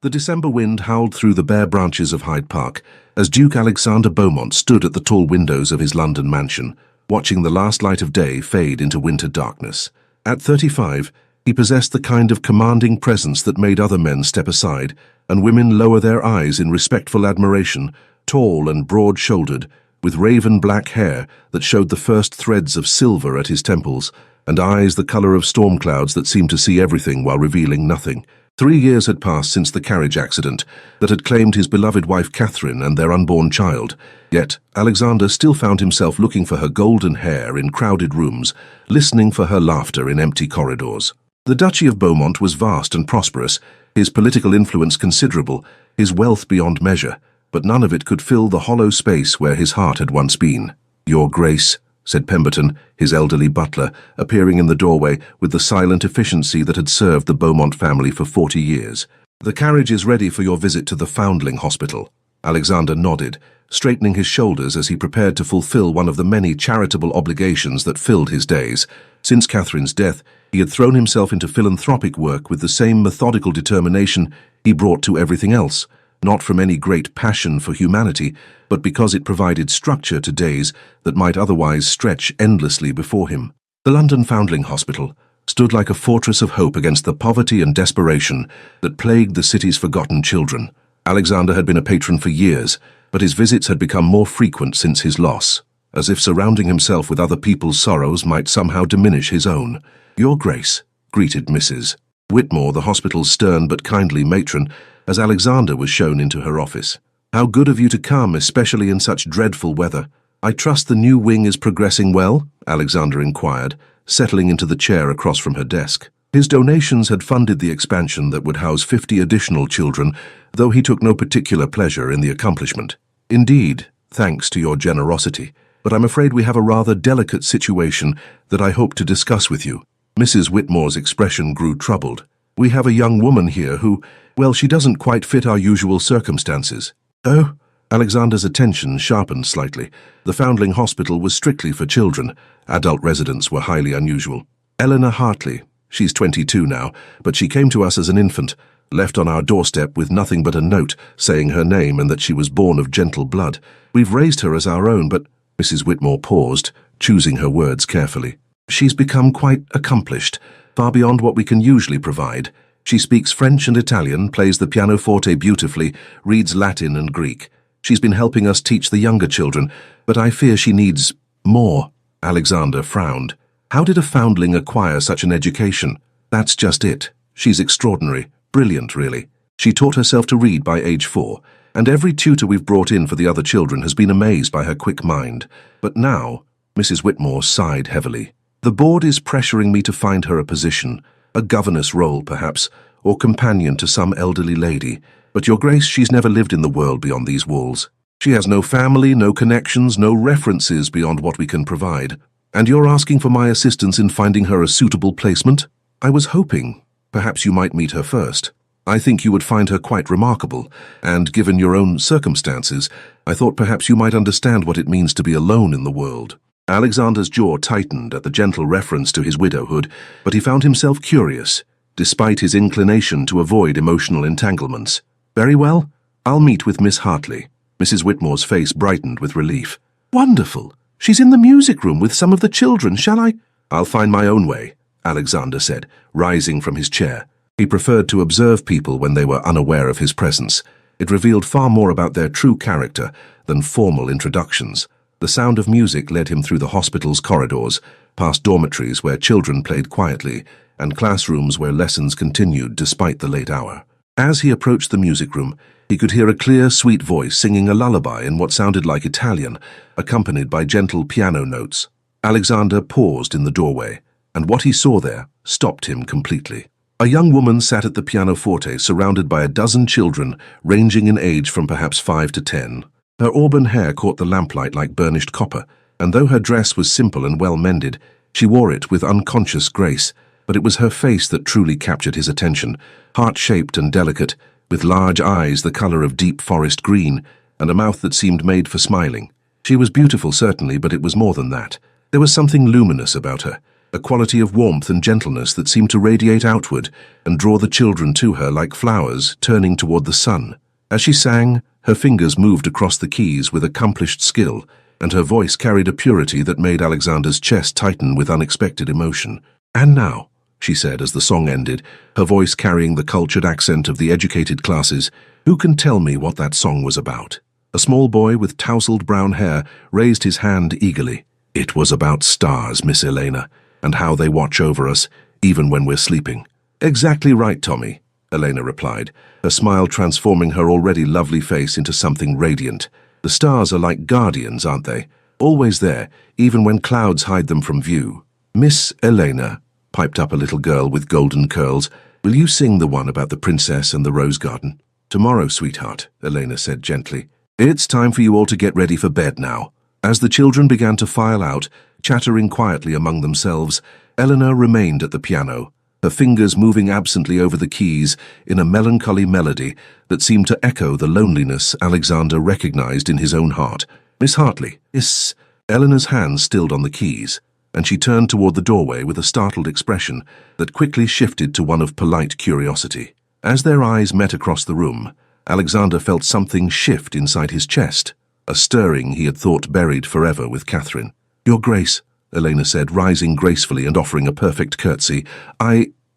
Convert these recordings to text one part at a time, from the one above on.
The December wind howled through the bare branches of Hyde Park as Duke Alexander Beaumont stood at the tall windows of his London mansion, watching the last light of day fade into winter darkness. At 35, he possessed the kind of commanding presence that made other men step aside and women lower their eyes in respectful admiration, tall and broad-shouldered, with raven black hair that showed the first threads of silver at his temples, and eyes the color of storm clouds that seemed to see everything while revealing nothing. 3 years had passed since the carriage accident that had claimed his beloved wife Catherine and their unborn child, yet Alexander still found himself looking for her golden hair in crowded rooms, listening for her laughter in empty corridors. The Duchy of Beaumont was vast and prosperous, his political influence considerable, his wealth beyond measure, but none of it could fill the hollow space where his heart had once been. "Your Grace," said Pemberton, his elderly butler, appearing in the doorway with the silent efficiency that had served the Beaumont family for 40 years. "The carriage is ready for your visit to the Foundling Hospital." Alexander nodded, straightening his shoulders as he prepared to fulfill one of the many charitable obligations that filled his days. Since Catherine's death, he had thrown himself into philanthropic work with the same methodical determination he brought to everything else, not from any great passion for humanity, but because it provided structure to days that might otherwise stretch endlessly before him. The London Foundling Hospital stood like a fortress of hope against the poverty and desperation that plagued the city's forgotten children. Alexander had been a patron for years, but his visits had become more frequent since his loss, as if surrounding himself with other people's sorrows might somehow diminish his own. "Your Grace," greeted Mrs. Whitmore, the hospital's stern but kindly matron, as Alexander was shown into her office. "How good of you to come, especially in such dreadful weather. I trust the new wing is progressing well?" Alexander inquired, settling into the chair across from her desk. His donations had funded the expansion that would house 50 additional children, though he took no particular pleasure in the accomplishment. "Indeed, thanks to your generosity, but I'm afraid we have a rather delicate situation that I hope to discuss with you." Mrs. Whitmore's expression grew troubled. "We have a young woman here who, well, she doesn't quite fit our usual circumstances." "Oh?" Alexander's attention sharpened slightly. The Foundling Hospital was strictly for children. Adult residents were highly unusual. "Eleanor Hartley. She's 22 now, but she came to us as an infant, left on our doorstep with nothing but a note saying her name and that she was born of gentle blood. We've raised her as our own, but—" Mrs. Whitmore paused, choosing her words carefully. "She's become quite accomplished, far beyond what we can usually provide. She speaks French and Italian, plays the pianoforte beautifully, reads Latin and Greek. She's been helping us teach the younger children, but I fear she needs more." Alexander frowned. How did a foundling acquire such an education? That's just it. She's extraordinary, brilliant really. She taught herself to read by age 4, and every tutor we've brought in for the other children has been amazed by her quick mind. But now, Mrs. Whitmore sighed heavily. "The board is pressuring me to find her a position, a governess role perhaps, or companion to some elderly lady. But Your Grace, she's never lived in the world beyond these walls. She has no family, no connections, no references beyond what we can provide. And you're asking for my assistance in finding her a suitable placement? I was hoping perhaps you might meet her first. I think you would find her quite remarkable, and given your own circumstances, I thought perhaps you might understand what it means to be alone in the world." Alexander's jaw tightened at the gentle reference to his widowhood, but he found himself curious, despite his inclination to avoid emotional entanglements. "Very well, I'll meet with Miss Hartley." Mrs. Whitmore's face brightened with relief. "Wonderful! She's in the music room with some of the children, shall I—" "I'll find my own way," Alexander said, rising from his chair. He preferred to observe people when they were unaware of his presence. It revealed far more about their true character than formal introductions. The sound of music led him through the hospital's corridors, past dormitories where children played quietly, and classrooms where lessons continued despite the late hour. As he approached the music room, he could hear a clear, sweet voice singing a lullaby in what sounded like Italian, accompanied by gentle piano notes. Alexander paused in the doorway, and what he saw there stopped him completely. A young woman sat at the pianoforte surrounded by a dozen children ranging in age from perhaps 5 to 10. Her auburn hair caught the lamplight like burnished copper, and though her dress was simple and well-mended, she wore it with unconscious grace. But it was her face that truly captured his attention, heart-shaped and delicate, with large eyes the color of deep forest green, and a mouth that seemed made for smiling. She was beautiful, certainly, but it was more than that. There was something luminous about her, a quality of warmth and gentleness that seemed to radiate outward and draw the children to her like flowers turning toward the sun. As she sang, her fingers moved across the keys with accomplished skill, and her voice carried a purity that made Alexander's chest tighten with unexpected emotion. "And now," she said as the song ended, her voice carrying the cultured accent of the educated classes, "who can tell me what that song was about?" A small boy with tousled brown hair raised his hand eagerly. "It was about stars, Miss Elena, and how they watch over us, even when we're sleeping." "Exactly right, Tommy," Elena replied, her smile transforming her already lovely face into something radiant. "The stars are like guardians, aren't they? Always there, even when clouds hide them from view." "Miss Elena," piped up a little girl with golden curls, "will you sing the one about the princess and the rose garden?" "Tomorrow, sweetheart," Elena said gently. "It's time for you all to get ready for bed now." As the children began to file out, chattering quietly among themselves, Eleanor remained at the piano, her fingers moving absently over the keys in a melancholy melody that seemed to echo the loneliness Alexander recognized in his own heart. "Miss Hartley, is—" Eleanor's hands stilled on the keys, and she turned toward the doorway with a startled expression that quickly shifted to one of polite curiosity. As their eyes met across the room, Alexander felt something shift inside his chest, a stirring he had thought buried forever with Catherine. "Your Grace," Elena said, rising gracefully and offering a perfect curtsy.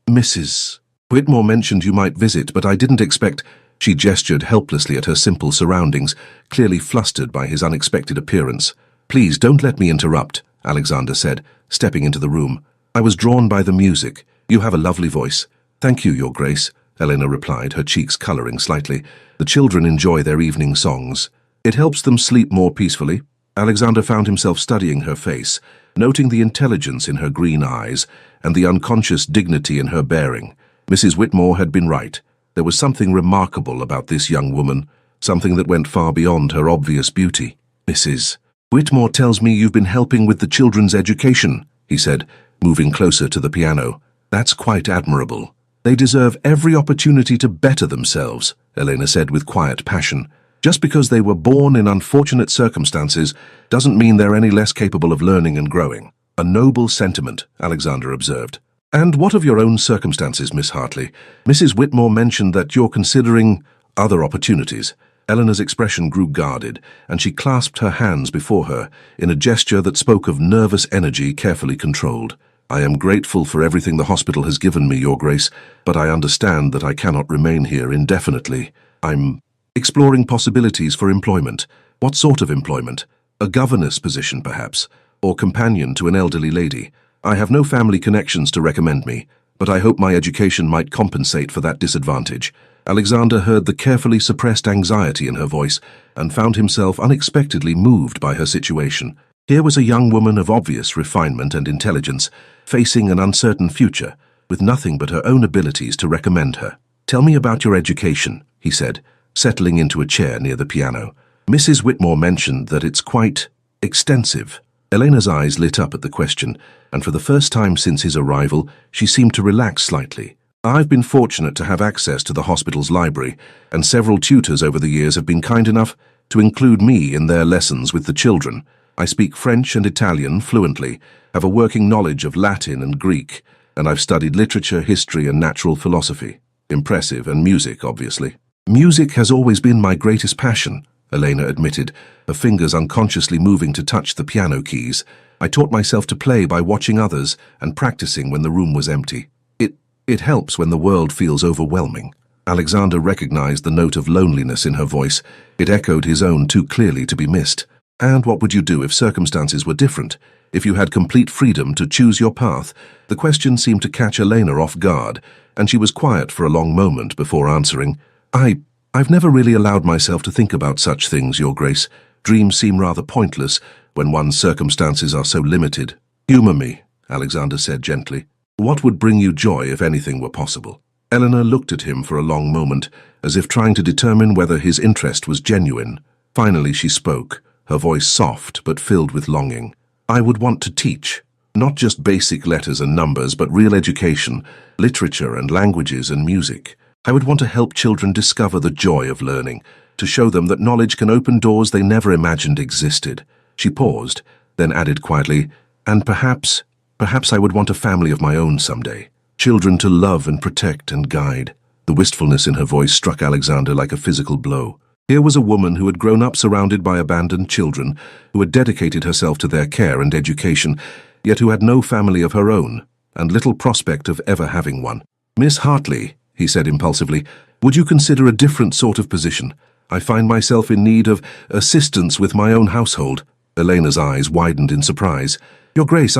Mrs. Whitmore mentioned you might visit, but I didn't expect—" She gestured helplessly at her simple surroundings, clearly flustered by his unexpected appearance. "Please don't let me interrupt," Alexander said, stepping into the room. "I was drawn by the music. You have a lovely voice." "Thank you, Your Grace," Elena replied, her cheeks coloring slightly. "The children enjoy their evening songs. It helps them sleep more peacefully." Alexander found himself studying her face, noting the intelligence in her green eyes and the unconscious dignity in her bearing. Mrs. Whitmore had been right. There was something remarkable about this young woman, something that went far beyond her obvious beauty. "Mrs. Whitmore tells me you've been helping with the children's education," he said, moving closer to the piano. "That's quite admirable." "They deserve every opportunity to better themselves," Elena said with quiet passion. "Just because they were born in unfortunate circumstances doesn't mean they're any less capable of learning and growing." "A noble sentiment," Alexander observed. "And what of your own circumstances, Miss Hartley? Mrs. Whitmore mentioned that you're considering other opportunities." Eleanor's expression grew guarded, and she clasped her hands before her in a gesture that spoke of nervous energy carefully controlled. "I am grateful for everything the hospital has given me, Your Grace, but I understand that I cannot remain here indefinitely. I'm exploring possibilities for employment." "What sort of employment?" "A governess position, perhaps, or companion to an elderly lady. I have no family connections to recommend me, but I hope my education might compensate for that disadvantage." Alexander heard the carefully suppressed anxiety in her voice and found himself unexpectedly moved by her situation. Here was a young woman of obvious refinement and intelligence, facing an uncertain future, with nothing but her own abilities to recommend her. "Tell me about your education," he said, settling into a chair near the piano. "Mrs. Whitmore mentioned that it's quite extensive." Elena's eyes lit up at the question, and for the first time since his arrival, she seemed to relax slightly. "I've been fortunate to have access to the hospital's library, and several tutors over the years have been kind enough to include me in their lessons with the children. I speak French and Italian fluently, have a working knowledge of Latin and Greek, and I've studied literature, history, and natural philosophy. Impressive, and music, obviously." "Music has always been my greatest passion," Elena admitted, her fingers unconsciously moving to touch the piano keys. "I taught myself to play by watching others and practicing when the room was empty. It helps when the world feels overwhelming." Alexander recognized the note of loneliness in her voice. It echoed his own too clearly to be missed. "And what would you do if circumstances were different? If you had complete freedom to choose your path?" The question seemed to catch Elena off guard, and she was quiet for a long moment before answering. I've never really allowed myself to think about such things, Your Grace. Dreams seem rather pointless when one's circumstances are so limited." "Humor me," Alexander said gently. "What would bring you joy if anything were possible?" Eleanor looked at him for a long moment, as if trying to determine whether his interest was genuine. Finally she spoke, her voice soft but filled with longing. "I would want to teach. Not just basic letters and numbers, but real education, literature and languages and music. I would want to help children discover the joy of learning, to show them that knowledge can open doors they never imagined existed." She paused, then added quietly, "And perhaps Perhaps I would want a family of my own someday. Children to love and protect and guide. The wistfulness in her voice struck Alexander like a physical blow. Here was a woman who had grown up surrounded by abandoned children, who had dedicated herself to their care and education, yet who had no family of her own, and little prospect of ever having one. "Miss Hartley," he said impulsively, "would you consider a different sort of position? I find myself in need of assistance with my own household." Elena's eyes widened in surprise. "Your Grace,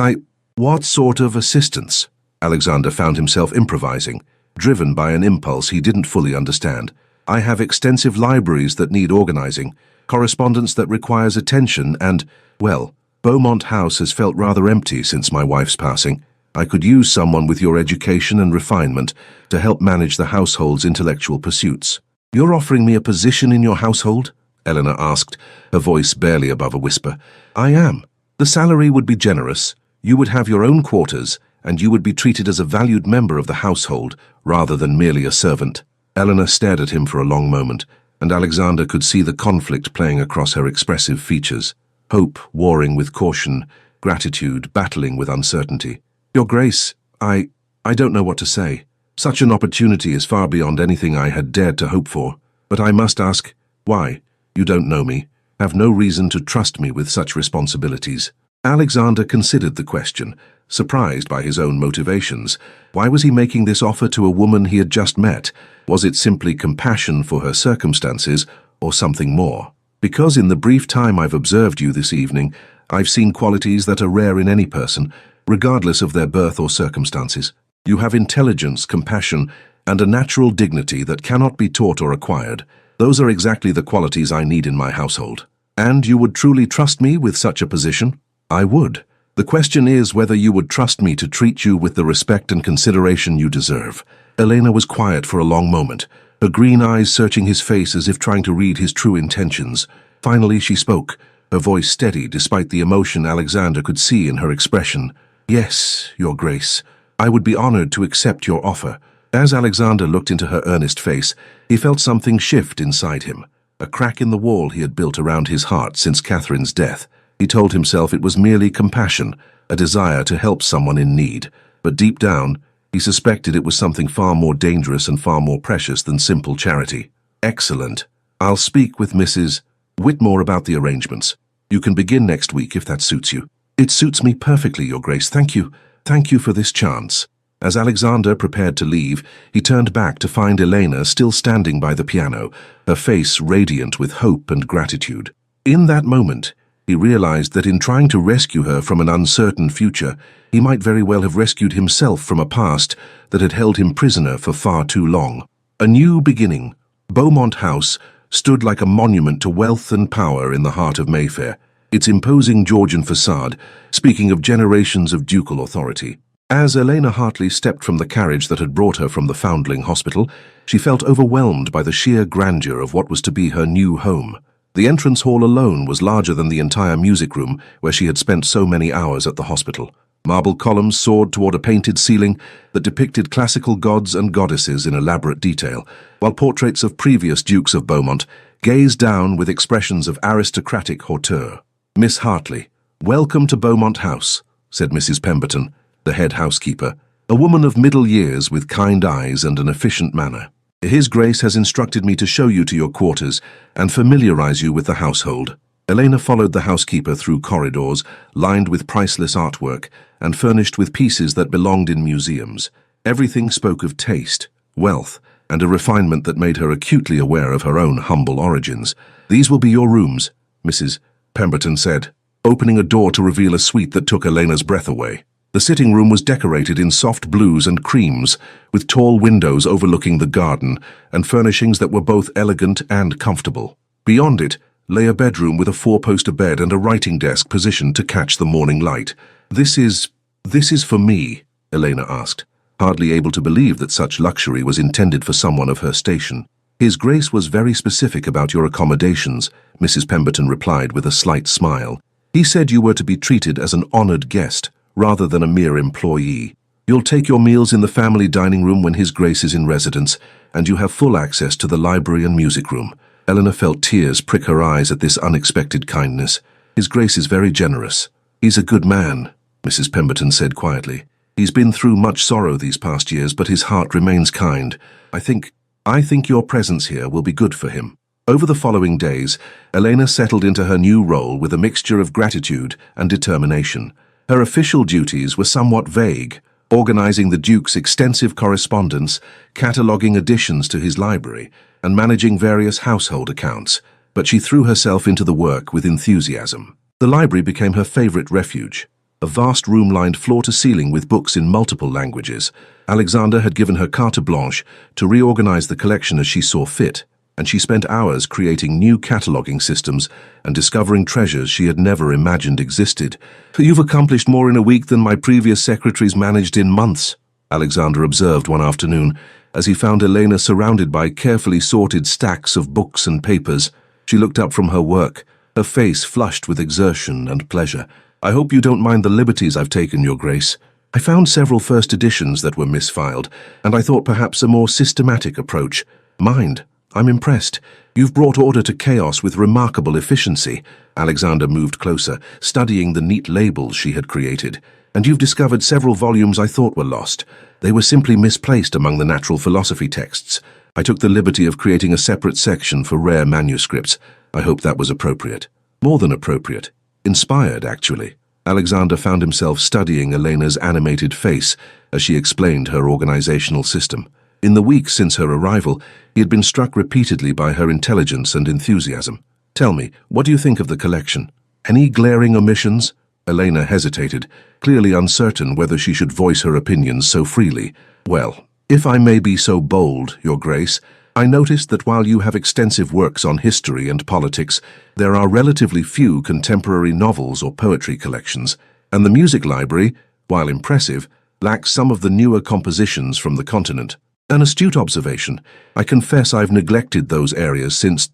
What sort of assistance?" Alexander found himself improvising, driven by an impulse he didn't fully understand. "I have extensive libraries that need organizing, correspondence that requires attention, and, well, Beaumont House has felt rather empty since my wife's passing. I could use someone with your education and refinement to help manage the household's intellectual pursuits." "You're offering me a position in your household?" Elena asked, her voice barely above a whisper. "I am. The salary would be generous. You would have your own quarters, and you would be treated as a valued member of the household rather than merely a servant." Elena stared at him for a long moment, and Alexander could see the conflict playing across her expressive features. Hope warring with caution, gratitude battling with uncertainty. "Your Grace, I don't know what to say. Such an opportunity is far beyond anything I had dared to hope for. But I must ask, why? You don't know me, have no reason to trust me with such responsibilities." Alexander considered the question, surprised by his own motivations. Why was he making this offer to a woman he had just met? Was it simply compassion for her circumstances, or something more? "Because in the brief time I've observed you this evening, I've seen qualities that are rare in any person, regardless of their birth or circumstances. You have intelligence, compassion, and a natural dignity that cannot be taught or acquired. Those are exactly the qualities I need in my household. And you would truly trust me with such a position?" "I would. The question is whether you would trust me to treat you with the respect and consideration you deserve." Elena was quiet for a long moment, her green eyes searching his face as if trying to read his true intentions. Finally she spoke, her voice steady despite the emotion Alexander could see in her expression. "Yes, Your Grace, I would be honored to accept your offer." As Alexander looked into her earnest face, he felt something shift inside him, a crack in the wall he had built around his heart since Catherine's death. He told himself it was merely compassion, a desire to help someone in need, but deep down, he suspected it was something far more dangerous and far more precious than simple charity. "Excellent. I'll speak with Mrs. Whitmore about the arrangements. You can begin next week if that suits you." "It suits me perfectly, Your Grace. Thank you. Thank you for this chance." As Alexander prepared to leave, he turned back to find Elena still standing by the piano, her face radiant with hope and gratitude. In that moment, he realized that in trying to rescue her from an uncertain future, he might very well have rescued himself from a past that had held him prisoner for far too long. A new beginning. Beaumont House stood like a monument to wealth and power in the heart of Mayfair, its imposing Georgian facade speaking of generations of ducal authority. As Elena Hartley stepped from the carriage that had brought her from the Foundling Hospital, she felt overwhelmed by the sheer grandeur of what was to be her new home. The entrance hall alone was larger than the entire music room where she had spent so many hours at the hospital. Marble columns soared toward a painted ceiling that depicted classical gods and goddesses in elaborate detail, while portraits of previous Dukes of Beaumont gazed down with expressions of aristocratic hauteur. "Miss Hartley, welcome to Beaumont House," said Mrs. Pemberton, the head housekeeper, a woman of middle years with kind eyes and an efficient manner. "His Grace has instructed me to show you to your quarters and familiarize you with the household." Elena followed the housekeeper through corridors lined with priceless artwork and furnished with pieces that belonged in museums. Everything spoke of taste, wealth, and a refinement that made her acutely aware of her own humble origins. "These will be your rooms," Mrs. Pemberton said, opening a door to reveal a suite that took Elena's breath away. The sitting room was decorated in soft blues and creams, with tall windows overlooking the garden and furnishings that were both elegant and comfortable. Beyond it lay a bedroom with a four-poster bed and a writing desk positioned to catch the morning light. This is for me?" Elena asked, hardly able to believe that such luxury was intended for someone of her station. "His Grace was very specific about your accommodations," Mrs. Pemberton replied with a slight smile. "He said you were to be treated as an honored guest, rather than a mere employee. You'll take your meals in the family dining room when His Grace is in residence, and you have full access to the library and music room." Elena felt tears prick her eyes at this unexpected kindness. "His Grace is very generous. He's a good man." Mrs. Pemberton said quietly. "He's been through much sorrow these past years, but his heart remains kind. I think your presence here will be good for him." Over the following days, Elena settled into her new role with a mixture of gratitude and determination. Her official duties were somewhat vague, organizing the Duke's extensive correspondence, cataloguing additions to his library, and managing various household accounts, but she threw herself into the work with enthusiasm. The library became her favorite refuge. A vast room lined floor to ceiling with books in multiple languages. Alexander had given her carte blanche to reorganize the collection as she saw fit, and she spent hours creating new cataloging systems and discovering treasures she had never imagined existed. "You've accomplished more in a week than my previous secretaries managed in months," Alexander observed one afternoon, as he found Elena surrounded by carefully sorted stacks of books and papers. She looked up from her work, her face flushed with exertion and pleasure. "I hope you don't mind the liberties I've taken, Your Grace. I found several first editions that were misfiled, and I thought perhaps a more systematic approach. Mind, I'm impressed. You've brought order to chaos with remarkable efficiency." Alexander moved closer, studying the neat labels she had created. "And you've discovered several volumes I thought were lost. They were simply misplaced among the natural philosophy texts. I took the liberty of creating a separate section for rare manuscripts. I hope that was appropriate." "More than appropriate. Inspired, actually." Alexander found himself studying Elena's animated face as she explained her organizational system. In the weeks since her arrival, he had been struck repeatedly by her intelligence and enthusiasm. "Tell me, what do you think of the collection? Any glaring omissions?" Elena hesitated, clearly uncertain whether she should voice her opinions so freely. "Well, if I may be so bold, Your Grace, I noticed that while you have extensive works on history and politics, there are relatively few contemporary novels or poetry collections, and the music library, while impressive, lacks some of the newer compositions from the continent." "An astute observation. I confess I've neglected those areas since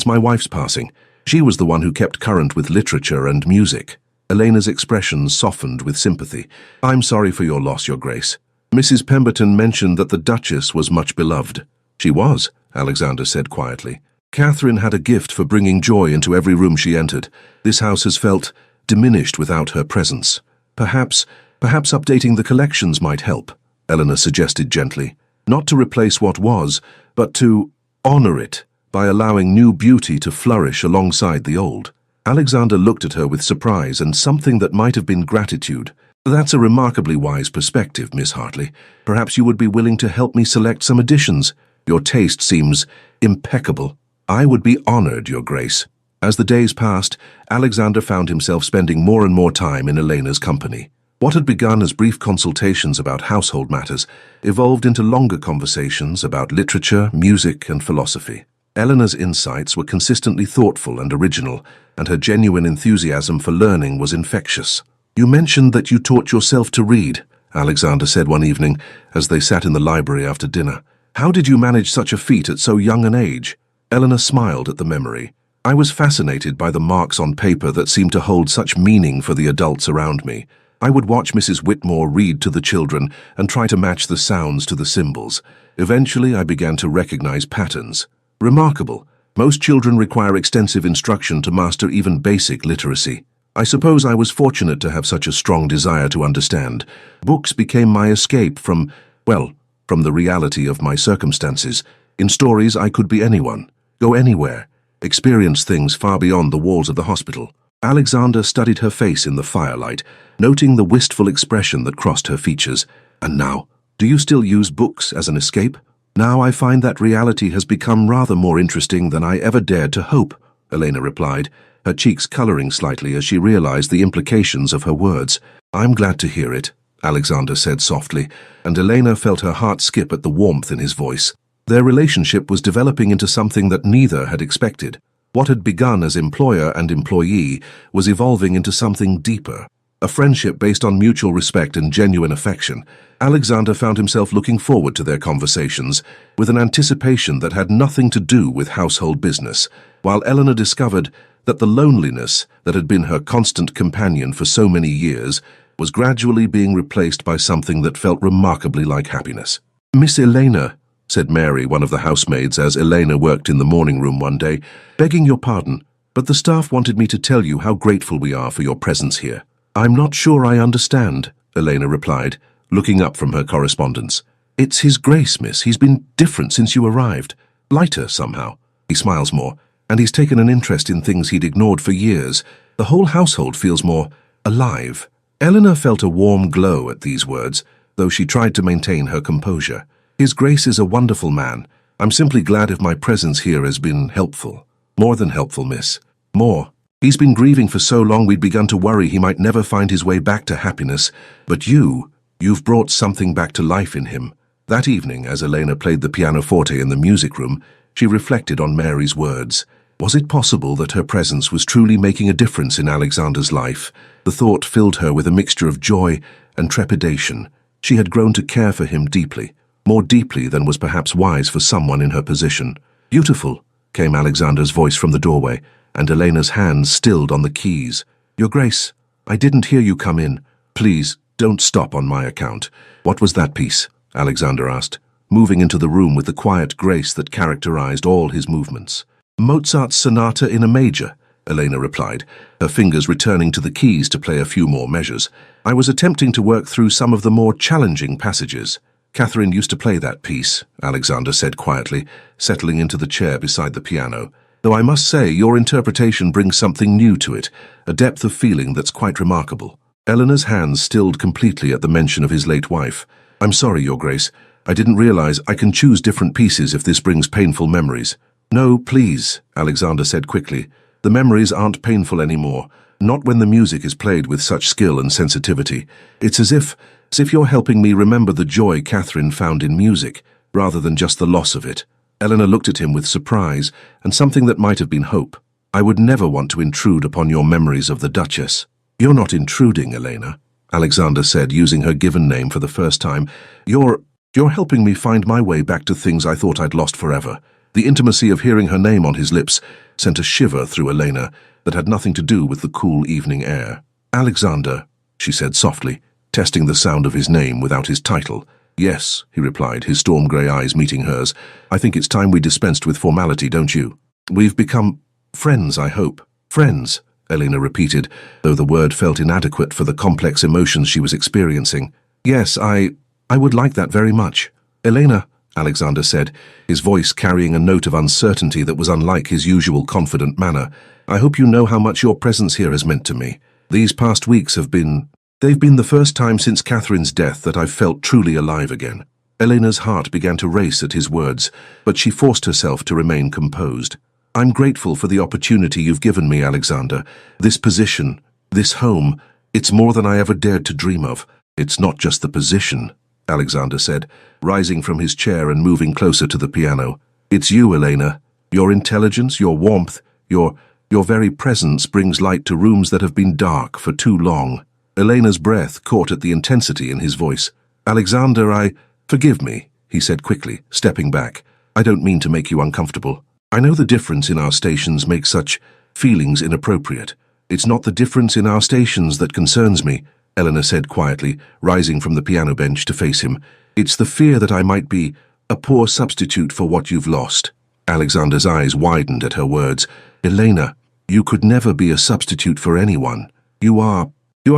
my wife's passing. She was the one who kept current with literature and music." Elena's expression softened with sympathy. "I'm sorry for your loss, Your Grace. Mrs. Pemberton mentioned that the Duchess was much beloved." "She was," Alexander said quietly. "Catherine had a gift for bringing joy into every room she entered. This house has felt diminished without her presence. Perhaps updating the collections might help," Eleanor suggested gently. "Not to replace what was, but to honor it by allowing new beauty to flourish alongside the old." Alexander looked at her with surprise and something that might have been gratitude. "That's a remarkably wise perspective, Miss Hartley. Perhaps you would be willing to help me select some additions. Your taste seems impeccable." "I would be honored, Your Grace." As the days passed, Alexander found himself spending more and more time in Elena's company. What had begun as brief consultations about household matters evolved into longer conversations about literature, music, and philosophy. Eleanor's insights were consistently thoughtful and original, and her genuine enthusiasm for learning was infectious. "You mentioned that you taught yourself to read," Alexander said one evening as they sat in the library after dinner. "How did you manage such a feat at so young an age?" Eleanor smiled at the memory. "I was fascinated by the marks on paper that seemed to hold such meaning for the adults around me. I would watch Mrs. Whitmore read to the children and try to match the sounds to the symbols. Eventually, I began to recognize patterns. Remarkable. Most children require extensive instruction to master even basic literacy. I suppose I was fortunate to have such a strong desire to understand. Books became my escape from the reality of my circumstances. In stories, I could be anyone, go anywhere, experience things far beyond the walls of the hospital." Alexander studied her face in the firelight, noting the wistful expression that crossed her features. "And now, do you still use books as an escape?" "Now I find that reality has become rather more interesting than I ever dared to hope," Elena replied, her cheeks coloring slightly as she realized the implications of her words. "I'm glad to hear it," Alexander said softly, and Elena felt her heart skip at the warmth in his voice. Their relationship was developing into something that neither had expected. What had begun as employer and employee was evolving into something deeper, a friendship based on mutual respect and genuine affection. Alexander found himself looking forward to their conversations with an anticipation that had nothing to do with household business, while Eleanor discovered that the loneliness that had been her constant companion for so many years was gradually being replaced by something that felt remarkably like happiness. "Miss Elena," said Mary, one of the housemaids, as Elena worked in the morning room one day, "begging your pardon, but the staff wanted me to tell you how grateful we are for your presence here." I'm not sure I understand, Elena replied, looking up from her correspondence. It's His Grace, miss. He's been different since you arrived. Lighter, somehow. He smiles more, and he's taken an interest in things he'd ignored for years. The whole household feels more alive. Eleanor felt a warm glow at these words, though she tried to maintain her composure. His Grace is a wonderful man. I'm simply glad if my presence here has been helpful. More than helpful, miss. More. He's been grieving for so long we'd begun to worry he might never find his way back to happiness. But you've brought something back to life in him. That evening, as Elena played the pianoforte in the music room, she reflected on Mary's words. Was it possible that her presence was truly making a difference in Alexander's life? The thought filled her with a mixture of joy and trepidation. She had grown to care for him deeply, more deeply than was perhaps wise for someone in her position. Beautiful, came Alexander's voice from the doorway, and Elena's hands stilled on the keys. Your Grace, I didn't hear you come in. Please, don't stop on my account. What was that piece? Alexander asked, moving into the room with the quiet grace that characterized all his movements. Mozart's Sonata in A Major, Elena replied, her fingers returning to the keys to play a few more measures. I was attempting to work through some of the more challenging passages. Catherine used to play that piece, Alexander said quietly, settling into the chair beside the piano. Though I must say, your interpretation brings something new to it, a depth of feeling that's quite remarkable. Eleanor's hands stilled completely at the mention of his late wife. I'm sorry, Your Grace. I didn't realize I can choose different pieces if this brings painful memories. No, please, Alexander said quickly. The memories aren't painful anymore, not when the music is played with such skill and sensitivity. It's as if you're helping me remember the joy Catherine found in music, rather than just the loss of it. Eleanor looked at him with surprise and something that might have been hope. I would never want to intrude upon your memories of the Duchess. You're not intruding, Elena, Alexander said, using her given name for the first time. You're helping me find my way back to things I thought I'd lost forever. The intimacy of hearing her name on his lips sent a shiver through Elena that had nothing to do with the cool evening air. Alexander, she said softly, testing the sound of his name without his title. Yes, he replied, his storm-grey eyes meeting hers. I think it's time we dispensed with formality, don't you? We've become friends, I hope. Friends, Elena repeated, though the word felt inadequate for the complex emotions she was experiencing. Yes, I would like that very much. Elena, Alexander said, his voice carrying a note of uncertainty that was unlike his usual confident manner. I hope you know how much your presence here has meant to me. These past weeks they've been the first time since Catherine's death that I've felt truly alive again. Elena's heart began to race at his words, but she forced herself to remain composed. I'm grateful for the opportunity you've given me, Alexander. This position, this home, it's more than I ever dared to dream of. It's not just the position, Alexander said, rising from his chair and moving closer to the piano. It's you, Elena. Your intelligence, your warmth, your very presence brings light to rooms that have been dark for too long. Elena's breath caught at the intensity in his voice. Alexander, forgive me, he said quickly, stepping back. I don't mean to make you uncomfortable. I know the difference in our stations makes such feelings inappropriate. It's not the difference in our stations that concerns me, Eleanor said quietly, rising from the piano bench to face him. It's the fear that I might be a poor substitute for what you've lost. Alexander's eyes widened at her words. Elena, you could never be a substitute for anyone. You are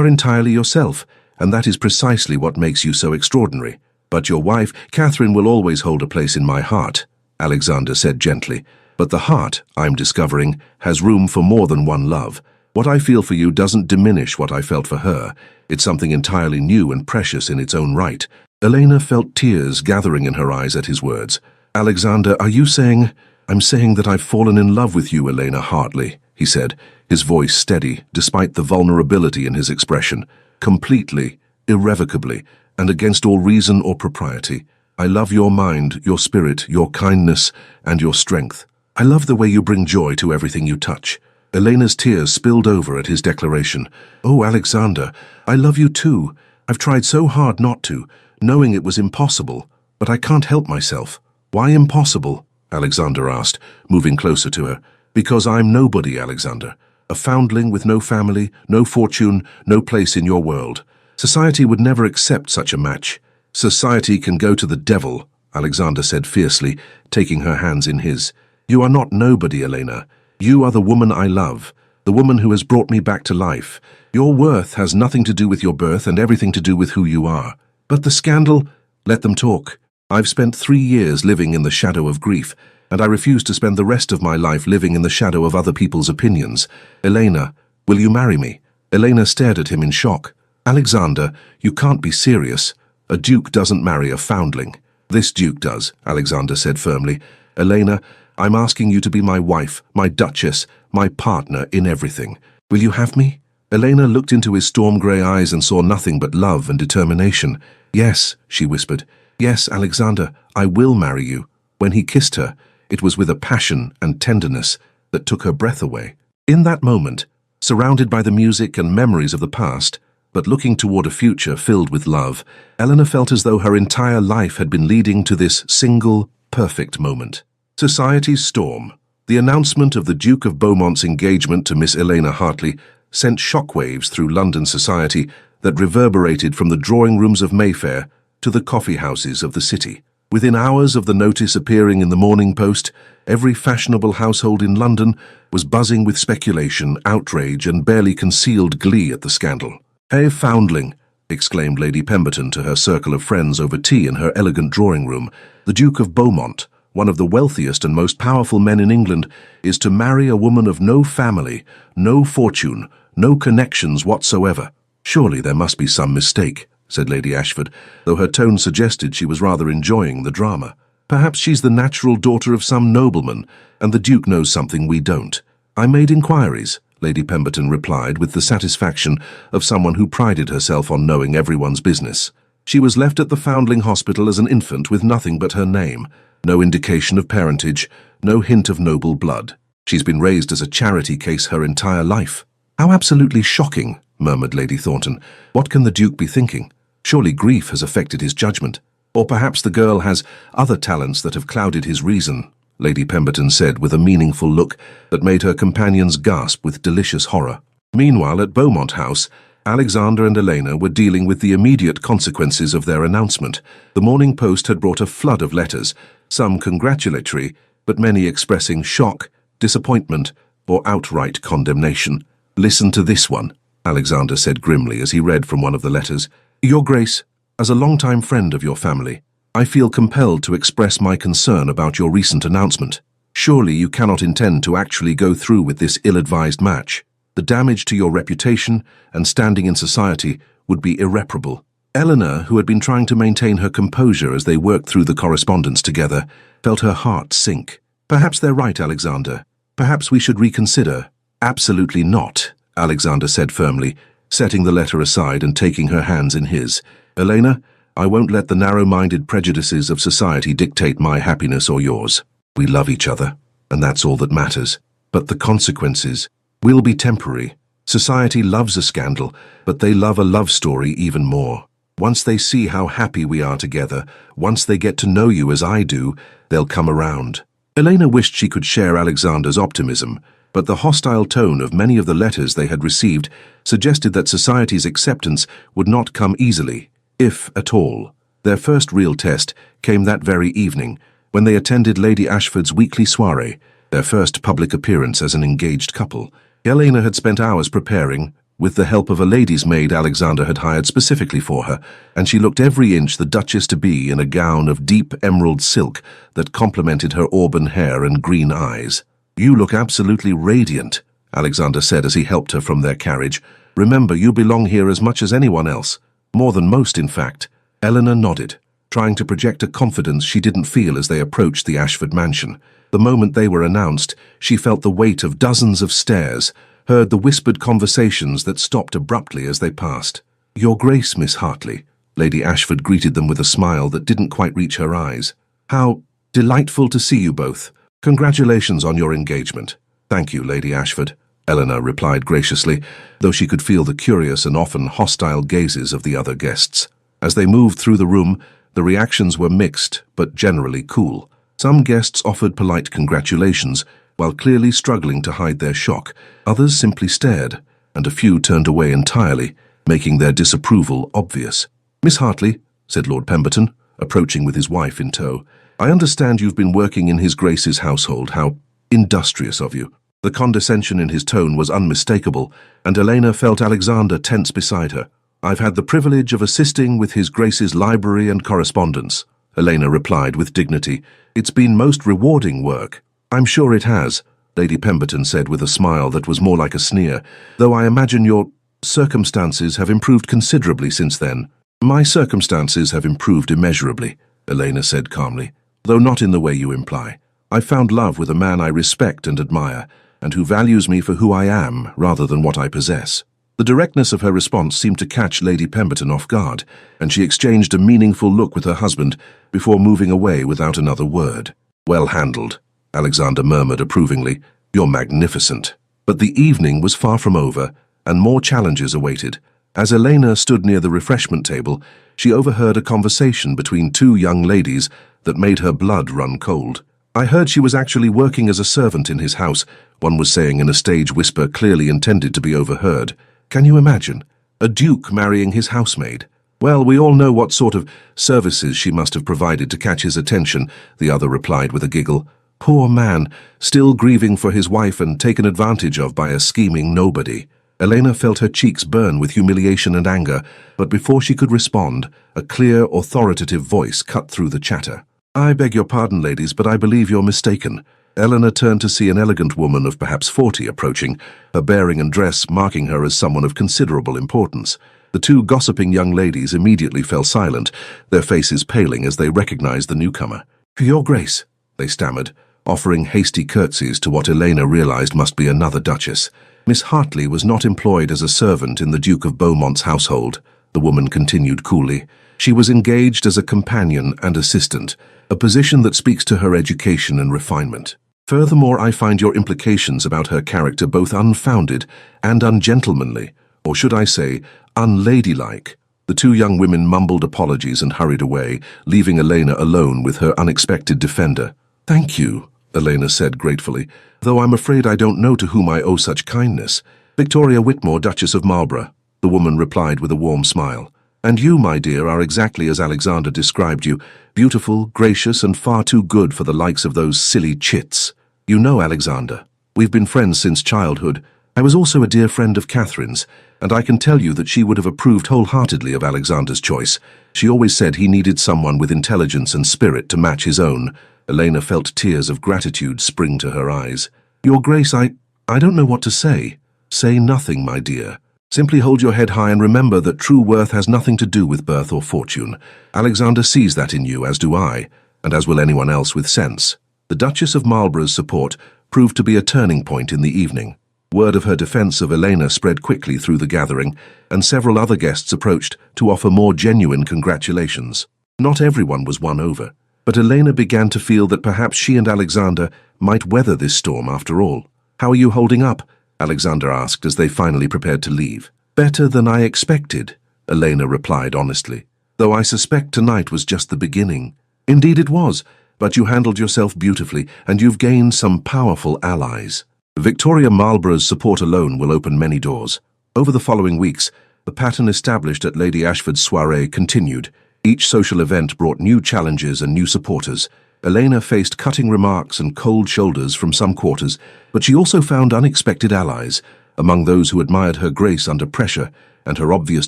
entirely yourself, and that is precisely what makes you so extraordinary. But your wife, Catherine, will always hold a place in my heart, Alexander said gently. But the heart, I'm discovering, has room for more than one love. What I feel for you doesn't diminish what I felt for her. It's something entirely new and precious in its own right. Elena felt tears gathering in her eyes at his words. Alexander, are you saying? I'm saying that I've fallen in love with you, Elena Hartley, he said, his voice steady, despite the vulnerability in his expression. Completely, irrevocably, and against all reason or propriety. I love your mind, your spirit, your kindness, and your strength. I love the way you bring joy to everything you touch. Elena's tears spilled over at his declaration. Oh, Alexander, I love you too. I've tried so hard not to, knowing it was impossible, but I can't help myself. Why impossible? Alexander asked, moving closer to her. Because I'm nobody, Alexander. A foundling with no family, no fortune, no place in your world. Society would never accept such a match. Society can go to the devil, Alexander said fiercely, taking her hands in his. You are not nobody, Elena. You are the woman I love, the woman who has brought me back to life. Your worth has nothing to do with your birth and everything to do with who you are. But the scandal, let them talk. I've spent 3 years living in the shadow of grief, and I refuse to spend the rest of my life living in the shadow of other people's opinions. Elena, will you marry me? Elena stared at him in shock. Alexander, you can't be serious. A duke doesn't marry a foundling. This duke does, Alexander said firmly. Elena, I'm asking you to be my wife, my duchess, my partner in everything. Will you have me? Elena looked into his storm-grey eyes and saw nothing but love and determination. Yes, she whispered. Yes, Alexander, I will marry you. When he kissed her, it was with a passion and tenderness that took her breath away. In that moment, surrounded by the music and memories of the past, but looking toward a future filled with love, Eleanor felt as though her entire life had been leading to this single, perfect moment. Society's storm. The announcement of the Duke of Beaumont's engagement to Miss Elena Hartley sent shockwaves through London society that reverberated from the drawing rooms of Mayfair to the coffee houses of the city. Within hours of the notice appearing in the Morning Post, every fashionable household in London was buzzing with speculation, outrage, and barely concealed glee at the scandal. "Hey, foundling!" exclaimed Lady Pemberton to her circle of friends over tea in her elegant drawing-room. "The Duke of Beaumont, one of the wealthiest and most powerful men in England, is to marry a woman of no family, no fortune, no connections whatsoever. Surely there must be some mistake," said Lady Ashford, though her tone suggested she was rather enjoying the drama. "Perhaps she's the natural daughter of some nobleman, and the Duke knows something we don't." "I made inquiries," Lady Pemberton replied with the satisfaction of someone who prided herself on knowing everyone's business. "She was left at the Foundling Hospital as an infant with nothing but her name. No indication of parentage, no hint of noble blood. She's been raised as a charity case her entire life." "How absolutely shocking," murmured Lady Thornton. "What can the Duke be thinking? Surely grief has affected his judgment. Or perhaps the girl has other talents that have clouded his reason," Lady Pemberton said with a meaningful look that made her companions gasp with delicious horror. Meanwhile, at Beaumont House, Alexander and Elena were dealing with the immediate consequences of their announcement. The Morning Post had brought a flood of letters, some congratulatory, but many expressing shock, disappointment, or outright condemnation. "Listen to this one," Alexander said grimly as he read from one of the letters. "Your Grace, as a longtime friend of your family, I feel compelled to express my concern about your recent announcement. Surely you cannot intend to actually go through with this ill-advised match. The damage to your reputation and standing in society would be irreparable." Eleanor, who had been trying to maintain her composure as they worked through the correspondence together, felt her heart sink. "Perhaps they're right, Alexander. Perhaps we should reconsider." "Absolutely not," Alexander said firmly, setting the letter aside and taking her hands in his. "Elena, I won't let the narrow-minded prejudices of society dictate my happiness or yours. We love each other, and that's all that matters. But the consequences will be temporary. Society loves a scandal, but they love a love story even more. Once they see how happy we are together, once they get to know you as I do, they'll come around." Elena wished she could share Alexander's optimism, but the hostile tone of many of the letters they had received suggested that society's acceptance would not come easily, if at all. Their first real test came that very evening, when they attended Lady Ashford's weekly soirée, their first public appearance as an engaged couple. Elena had spent hours preparing, with the help of a lady's maid Alexander had hired specifically for her, and she looked every inch the Duchess-to-be in a gown of deep emerald silk that complemented her auburn hair and green eyes. "You look absolutely radiant," Alexander said as he helped her from their carriage. "Remember, you belong here as much as anyone else. More than most, in fact." Eleanor nodded, trying to project a confidence she didn't feel as they approached the Ashford mansion. The moment they were announced, she felt the weight of dozens of stares, heard the whispered conversations that stopped abruptly as they passed. "Your Grace, Miss Hartley," Lady Ashford greeted them with a smile that didn't quite reach her eyes. "How delightful to see you both. Congratulations on your engagement." "Thank you, Lady Ashford," Eleanor replied graciously, though she could feel the curious and often hostile gazes of the other guests. As they moved through the room, the reactions were mixed, but generally cool. Some guests offered polite congratulations, while clearly struggling to hide their shock. Others simply stared, and a few turned away entirely, making their disapproval obvious. "Miss Hartley," said Lord Pemberton, approaching with his wife in tow, "I understand you've been working in His Grace's household. How industrious of you." The condescension in his tone was unmistakable, and Elena felt Alexander tense beside her. "I've had the privilege of assisting with His Grace's library and correspondence," Elena replied with dignity. "It's been most rewarding work." "I'm sure it has," Lady Pemberton said with a smile that was more like a sneer, "though I imagine your circumstances have improved considerably since then." "My circumstances have improved immeasurably," Elena said calmly, "though not in the way you imply. I found love with a man I respect and admire, and who values me for who I am rather than what I possess." The directness of her response seemed to catch Lady Pemberton off guard, and she exchanged a meaningful look with her husband before moving away without another word. "Well handled," Alexander murmured approvingly. "You're magnificent." But the evening was far from over, and more challenges awaited. As Elena stood near the refreshment table, she overheard a conversation between two young ladies that made her blood run cold. "I heard she was actually working as a servant in his house," one was saying in a stage whisper clearly intended to be overheard. "Can you imagine? A duke marrying his housemaid?" "Well, we all know what sort of services she must have provided to catch his attention," the other replied with a giggle. "Poor man, still grieving for his wife and taken advantage of by a scheming nobody." Elena felt her cheeks burn with humiliation and anger, but before she could respond, a clear, authoritative voice cut through the chatter. "I beg your pardon, ladies, but I believe you're mistaken." Eleanor turned to see an elegant woman of perhaps 40 approaching, her bearing and dress marking her as someone of considerable importance. The two gossiping young ladies immediately fell silent, their faces paling as they recognized the newcomer. "Your Grace," they stammered, offering hasty curtsies to what Elena realized must be another duchess. "Miss Hartley was not employed as a servant in the Duke of Beaumont's household," the woman continued coolly. "She was engaged as a companion and assistant, a position that speaks to her education and refinement. Furthermore, I find your implications about her character both unfounded and ungentlemanly, or should I say, unladylike." The two young women mumbled apologies and hurried away, leaving Elena alone with her unexpected defender. "Thank you," Elena said gratefully, "though I'm afraid I don't know to whom I owe such kindness." "Victoria Whitmore, Duchess of Marlborough," the woman replied with a warm smile. "And you, my dear, are exactly as Alexander described you, beautiful, gracious, and far too good for the likes of those silly chits. You know, Alexander, we've been friends since childhood. I was also a dear friend of Catherine's, and I can tell you that she would have approved wholeheartedly of Alexander's choice. She always said he needed someone with intelligence and spirit to match his own." Elena felt tears of gratitude spring to her eyes. "Your Grace, I don't know what to say." "Say nothing, my dear. Simply hold your head high and remember that true worth has nothing to do with birth or fortune. Alexander sees that in you, as do I, and as will anyone else with sense." The Duchess of Marlborough's support proved to be a turning point in the evening. Word of her defense of Elena spread quickly through the gathering, and several other guests approached to offer more genuine congratulations. Not everyone was won over, but Elena began to feel that perhaps she and Alexander might weather this storm after all. "How are you holding up?" Alexander asked as they finally prepared to leave. "Better than I expected," Elena replied honestly, "though I suspect tonight was just the beginning." "Indeed it was, but you handled yourself beautifully, and you've gained some powerful allies." Victoria Marlborough's support alone will open many doors. Over the following weeks, the pattern established at Lady Ashford's soiree continued. Each social event brought new challenges and new supporters. Elena faced cutting remarks and cold shoulders from some quarters, but she also found unexpected allies, among those who admired her grace under pressure and her obvious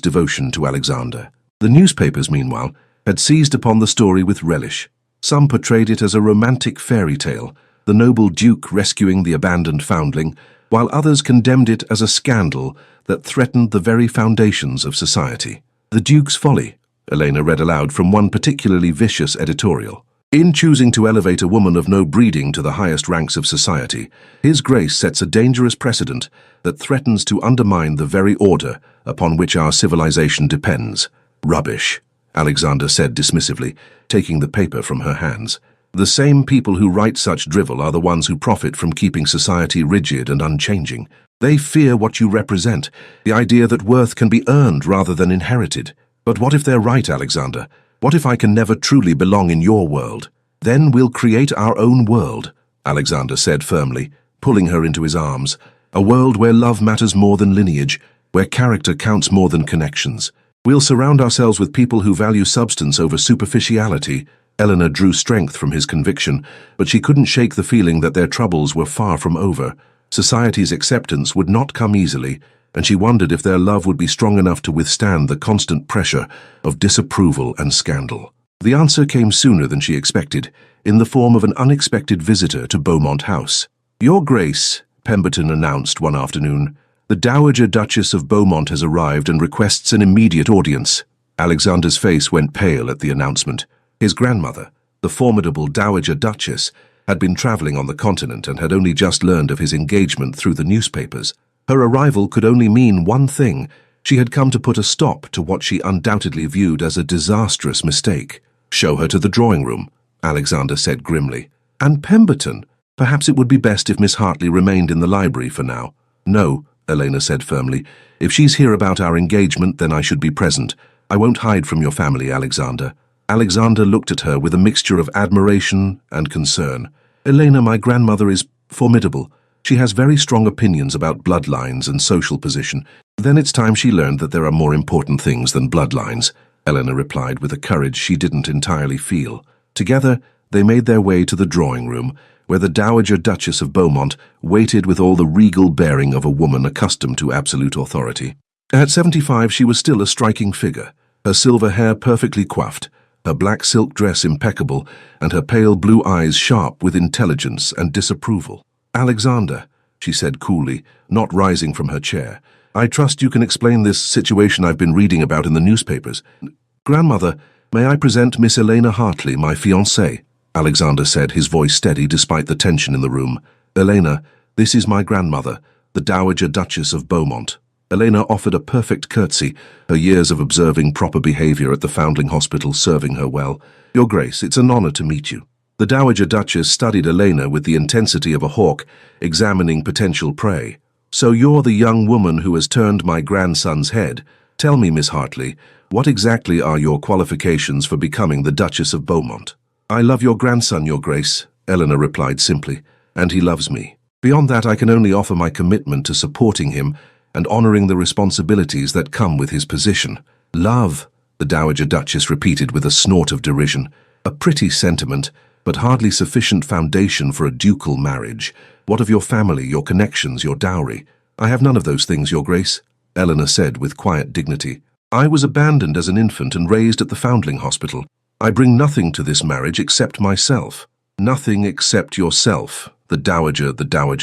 devotion to Alexander. The newspapers, meanwhile, had seized upon the story with relish. Some portrayed it as a romantic fairy tale, the noble duke rescuing the abandoned foundling, while others condemned it as a scandal that threatened the very foundations of society. "The Duke's folly," Elena read aloud from one particularly vicious editorial. "In choosing to elevate a woman of no breeding to the highest ranks of society, His Grace sets a dangerous precedent that threatens to undermine the very order upon which our civilization depends." "Rubbish," Alexander said dismissively, taking the paper from her hands. "The same people who write such drivel are the ones who profit from keeping society rigid and unchanging. They fear what you represent, the idea that worth can be earned rather than inherited. But what if they're right, Alexander? What if I can never truly belong in your world? Then we'll create our own world," Alexander said firmly, pulling her into his arms. "A world where love matters more than lineage, where character counts more than connections. We'll surround ourselves with people who value substance over superficiality." Eleanor drew strength from his conviction, but she couldn't shake the feeling that their troubles were far from over. Society's acceptance would not come easily, and she wondered if their love would be strong enough to withstand the constant pressure of disapproval and scandal. The answer came sooner than she expected, in the form of an unexpected visitor to Beaumont House. "Your Grace," Pemberton announced one afternoon, "the Dowager Duchess of Beaumont has arrived and requests an immediate audience." Alexander's face went pale at the announcement. His grandmother, the formidable Dowager Duchess, had been traveling on the continent and had only just learned of his engagement through the newspapers. Her arrival could only mean one thing. She had come to put a stop to what she undoubtedly viewed as a disastrous mistake. "Show her to the drawing room," Alexander said grimly. "And Pemberton, perhaps it would be best if Miss Hartley remained in the library for now." "No," Elena said firmly. "If she's here about our engagement, then I should be present. I won't hide from your family, Alexander." Alexander looked at her with a mixture of admiration and concern. "Elena, my grandmother is formidable. She has very strong opinions about bloodlines and social position." "Then it's time she learned that there are more important things than bloodlines," Elena replied with a courage she didn't entirely feel. Together, they made their way to the drawing room, where the Dowager Duchess of Beaumont waited with all the regal bearing of a woman accustomed to absolute authority. At 75, she was still a striking figure, her silver hair perfectly coiffed, her black silk dress impeccable, and her pale blue eyes sharp with intelligence and disapproval. "Alexander," she said coolly, not rising from her chair, "I trust you can explain this situation I've been reading about in the newspapers." "Grandmother, may I present Miss Elena Hartley, my fiancée?" Alexander said, his voice steady despite the tension in the room. "Elena, this is my grandmother, the Dowager Duchess of Beaumont." Elena offered a perfect curtsy, her years of observing proper behavior at the Foundling Hospital serving her well. "Your Grace, it's an honor to meet you." The Dowager Duchess studied Elena with the intensity of a hawk, examining potential prey. "So you're the young woman who has turned my grandson's head. Tell me, Miss Hartley, what exactly are your qualifications for becoming the Duchess of Beaumont?" "I love your grandson, Your Grace," Elena replied simply, "and he loves me. Beyond that, I can only offer my commitment to supporting him and honoring the responsibilities that come with his position." "Love," the Dowager Duchess repeated with a snort of derision. "A pretty sentiment, but hardly sufficient foundation for a ducal marriage. What of your family, your connections, your dowry?" "I have none of those things, Your Grace," Elena said with quiet dignity. "I was abandoned as an infant and raised at the Foundling Hospital. I bring nothing to this marriage except myself." "Nothing except yourself," the Dowager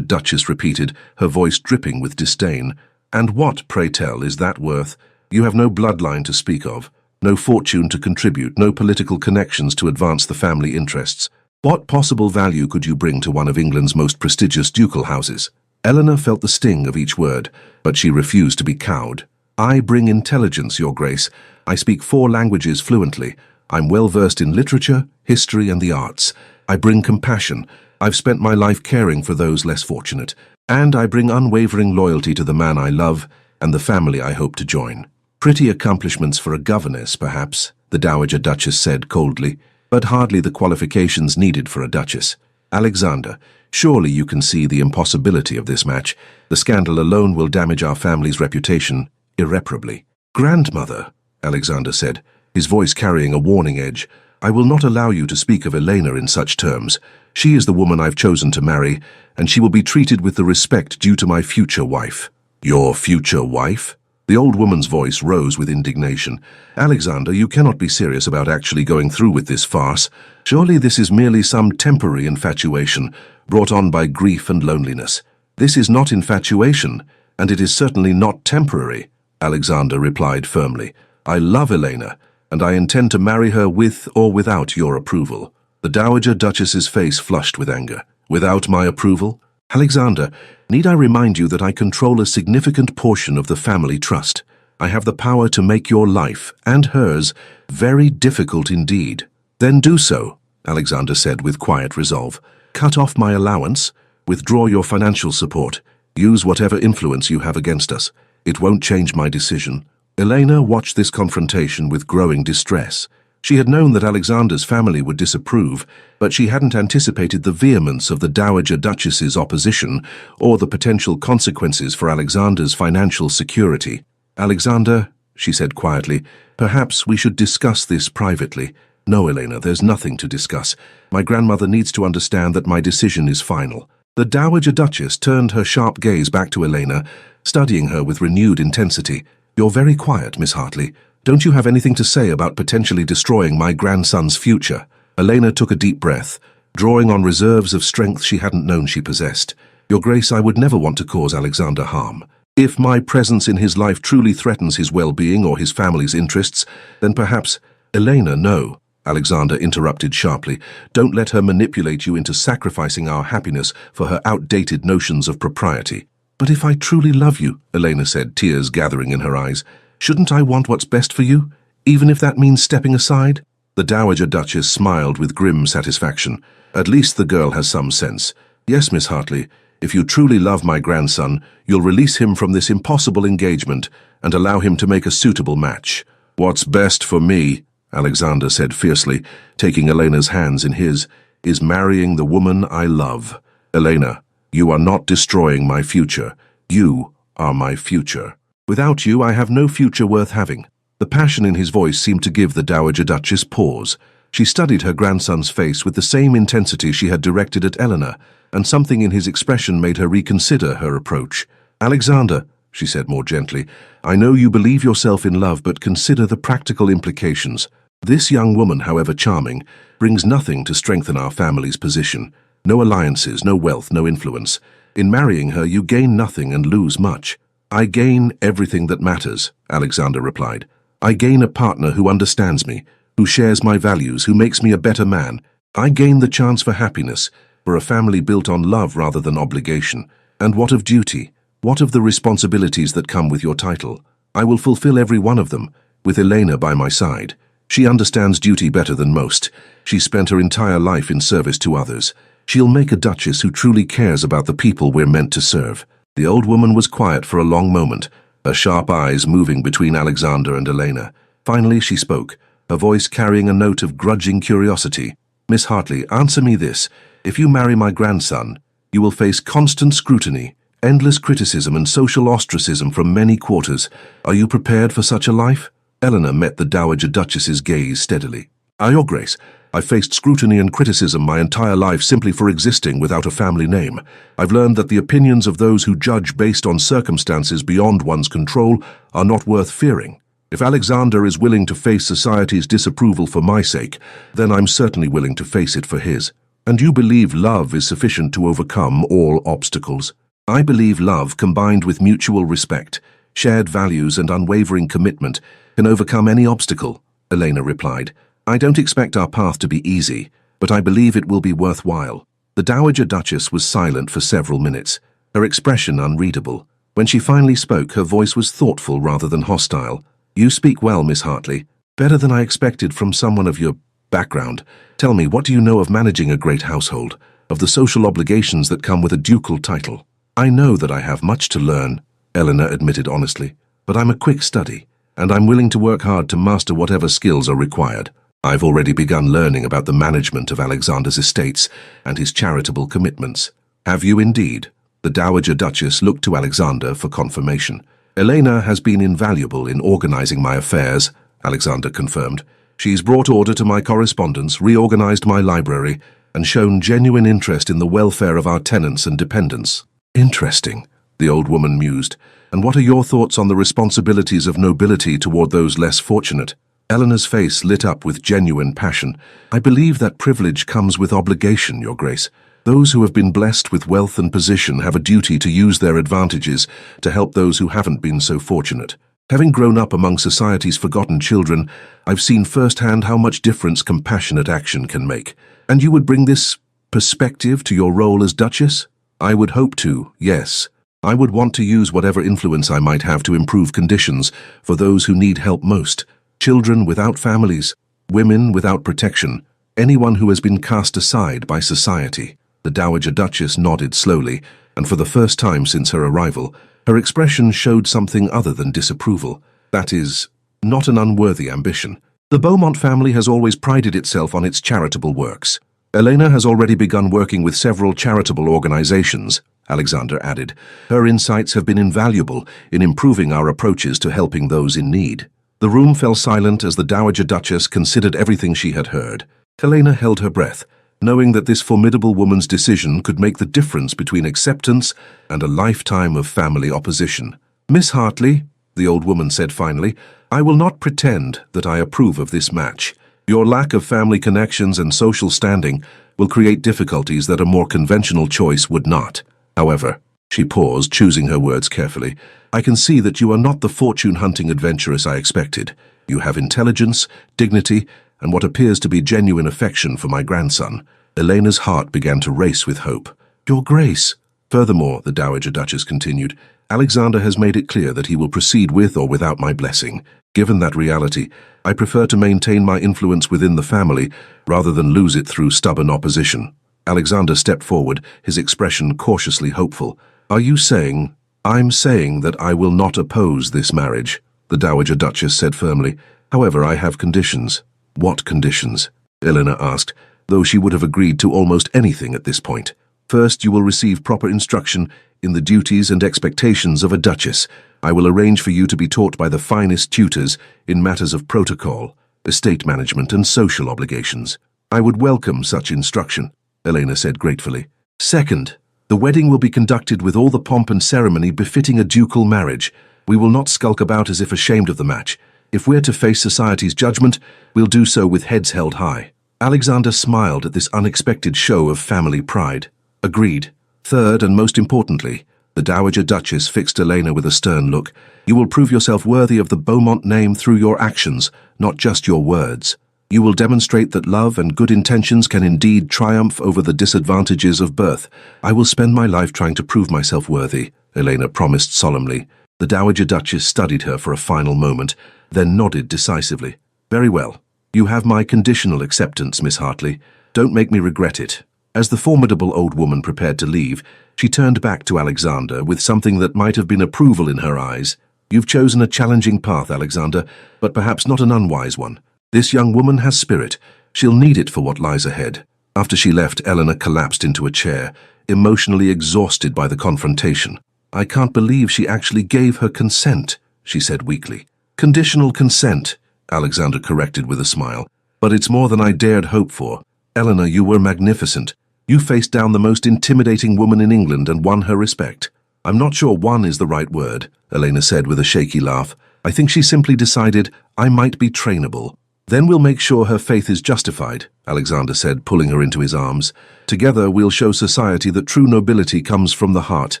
Duchess repeated, her voice dripping with disdain. "And what, pray tell, is that worth? You have no bloodline to speak of, no fortune to contribute, no political connections to advance the family interests. What possible value could you bring to one of England's most prestigious ducal houses?" Elena felt the sting of each word, but she refused to be cowed. "I bring intelligence, Your Grace. I speak 4 languages fluently. I'm well versed in literature, history, and the arts. I bring compassion. I've spent my life caring for those less fortunate. And I bring unwavering loyalty to the man I love and the family I hope to join." "Pretty accomplishments for a governess, perhaps," the Dowager Duchess said coldly, "but hardly the qualifications needed for a duchess. Alexander, surely you can see the impossibility of this match. The scandal alone will damage our family's reputation irreparably." "Grandmother," Alexander said, his voice carrying a warning edge, "I will not allow you to speak of Elena in such terms. She is the woman I've chosen to marry, and she will be treated with the respect due to my future wife." "Your future wife?" The old woman's voice rose with indignation. "Alexander, you cannot be serious about actually going through with this farce. Surely this is merely some temporary infatuation, brought on by grief and loneliness." "This is not infatuation, and it is certainly not temporary," Alexander replied firmly. "I love Elena, and I intend to marry her with or without your approval." The Dowager Duchess's face flushed with anger. "Without my approval? Alexander, need I remind you that I control a significant portion of the family trust? I have the power to make your life, and hers, very difficult indeed." "Then do so," Alexander said with quiet resolve. "Cut off my allowance, withdraw your financial support, use whatever influence you have against us. It won't change my decision." Elena watched this confrontation with growing distress. She had known that Alexander's family would disapprove, but she hadn't anticipated the vehemence of the Dowager Duchess's opposition or the potential consequences for Alexander's financial security. "Alexander," she said quietly, "perhaps we should discuss this privately." "No, Elena, there's nothing to discuss. My grandmother needs to understand that my decision is final." The Dowager Duchess turned her sharp gaze back to Elena, studying her with renewed intensity. "You're very quiet, Miss Hartley. Don't you have anything to say about potentially destroying my grandson's future?" Elena took a deep breath, drawing on reserves of strength she hadn't known she possessed. "Your Grace, I would never want to cause Alexander harm. If my presence in his life truly threatens his well-being or his family's interests, then perhaps—" "Elena, no," Alexander interrupted sharply. "Don't let her manipulate you into sacrificing our happiness for her outdated notions of propriety." "But if I truly love you," Elena said, tears gathering in her eyes, "shouldn't I want what's best for you, even if that means stepping aside?" The Dowager Duchess smiled with grim satisfaction. "At least the girl has some sense. Yes, Miss Hartley, if you truly love my grandson, you'll release him from this impossible engagement and allow him to make a suitable match." "What's best for me," Alexander said fiercely, taking Elena's hands in his, "is marrying the woman I love. Elena, you are not destroying my future. You are my future. Without you, I have no future worth having." The passion in his voice seemed to give the Dowager Duchess pause. She studied her grandson's face with the same intensity she had directed at Eleanor, and something in his expression made her reconsider her approach. "Alexander," she said more gently, "I know you believe yourself in love, but consider the practical implications. This young woman, however charming, brings nothing to strengthen our family's position. No alliances, no wealth, no influence. In marrying her, you gain nothing and lose much." "I gain everything that matters," Alexander replied. "I gain a partner who understands me, who shares my values, who makes me a better man. I gain the chance for happiness, for a family built on love rather than obligation. And what of duty? What of the responsibilities that come with your title? I will fulfill every one of them, with Elena by my side. She understands duty better than most. She spent her entire life in service to others. She'll make a duchess who truly cares about the people we're meant to serve." The old woman was quiet for a long moment, her sharp eyes moving between Alexander and Elena. Finally she spoke, her voice carrying a note of grudging curiosity. "Miss Hartley, answer me this. If you marry my grandson, you will face constant scrutiny, endless criticism and social ostracism from many quarters. Are you prepared for such a life?" Eleanor met the Dowager Duchess's gaze steadily. "Your Grace, I've faced scrutiny and criticism my entire life simply for existing without a family name. I've learned that the opinions of those who judge based on circumstances beyond one's control are not worth fearing. If Alexander is willing to face society's disapproval for my sake, then I'm certainly willing to face it for his. And you believe love is sufficient to overcome all obstacles?" "I believe love, combined with mutual respect, shared values and unwavering commitment, can overcome any obstacle," Elena replied. "I don't expect our path to be easy, but I believe it will be worthwhile." The Dowager Duchess was silent for several minutes, her expression unreadable. When she finally spoke, her voice was thoughtful rather than hostile. "You speak well, Miss Hartley. Better than I expected from someone of your background. Tell me, what do you know of managing a great household, of the social obligations that come with a ducal title?" "I know that I have much to learn," Eleanor admitted honestly, "but I'm a quick study, and I'm willing to work hard to master whatever skills are required. I've already begun learning about the management of Alexander's estates and his charitable commitments." "Have you indeed?" The Dowager Duchess looked to Alexander for confirmation. "Elena has been invaluable in organizing my affairs," Alexander confirmed. "She's brought order to my correspondence, reorganized my library, and shown genuine interest in the welfare of our tenants and dependents." "Interesting," the old woman mused. "And what are your thoughts on the responsibilities of nobility toward those less fortunate?" Eleanor's face lit up with genuine passion. "I believe that privilege comes with obligation, Your Grace. Those who have been blessed with wealth and position have a duty to use their advantages to help those who haven't been so fortunate. Having grown up among society's forgotten children, I've seen firsthand how much difference compassionate action can make. And you would bring this perspective to your role as Duchess?" "I would hope to, yes. I would want to use whatever influence I might have to improve conditions for those who need help most. Children without families, women without protection, anyone who has been cast aside by society." The Dowager Duchess nodded slowly, and for the first time since her arrival, her expression showed something other than disapproval. "That is, not an unworthy ambition. The Beaumont family has always prided itself on its charitable works. Elena has already begun working with several charitable organizations," Alexander added. "Her insights have been invaluable in improving our approaches to helping those in need." The room fell silent as the Dowager Duchess considered everything she had heard. Elena held her breath, knowing that this formidable woman's decision could make the difference between acceptance and a lifetime of family opposition. "Miss Hartley," the old woman said finally, "I will not pretend that I approve of this match. Your lack of family connections and social standing will create difficulties that a more conventional choice would not. However," she paused, choosing her words carefully, "I can see that you are not the fortune-hunting adventuress I expected. You have intelligence, dignity, and what appears to be genuine affection for my grandson." Elena's heart began to race with hope. "Your Grace." "Furthermore," the Dowager Duchess continued, "Alexander has made it clear that he will proceed with or without my blessing. Given that reality, I prefer to maintain my influence within the family rather than lose it through stubborn opposition." Alexander stepped forward, his expression cautiously hopeful. "Are you saying—" "I'm saying that I will not oppose this marriage," the Dowager Duchess said firmly. "However, I have conditions." "What conditions?" Elena asked, though she would have agreed to almost anything at this point. "First, you will receive proper instruction in the duties and expectations of a duchess. I will arrange for you to be taught by the finest tutors in matters of protocol, estate management, and social obligations." "I would welcome such instruction," Elena said gratefully. "Second, the wedding will be conducted with all the pomp and ceremony befitting a ducal marriage. We will not skulk about as if ashamed of the match. If we're to face society's judgment, we'll do so with heads held high." Alexander smiled at this unexpected show of family pride. "Agreed." "Third, and most importantly," the Dowager Duchess fixed Elena with a stern look, "you will prove yourself worthy of the Beaumont name through your actions, not just your words. You will demonstrate that love and good intentions can indeed triumph over the disadvantages of birth." "I will spend my life trying to prove myself worthy," Elena promised solemnly. The Dowager Duchess studied her for a final moment, then nodded decisively. "Very well. You have my conditional acceptance, Miss Hartley. Don't make me regret it." As the formidable old woman prepared to leave, she turned back to Alexander with something that might have been approval in her eyes. "You've chosen a challenging path, Alexander, but perhaps not an unwise one. This young woman has spirit. She'll need it for what lies ahead." After she left, Eleanor collapsed into a chair, emotionally exhausted by the confrontation. "I can't believe she actually gave her consent," she said weakly. "Conditional consent," Alexander corrected with a smile. "But it's more than I dared hope for. Eleanor, you were magnificent. You faced down the most intimidating woman in England and won her respect." "I'm not sure won is the right word," Elena said with a shaky laugh. "I think she simply decided I might be trainable." "Then we'll make sure her faith is justified," Alexander said, pulling her into his arms. "Together we'll show society that true nobility comes from the heart,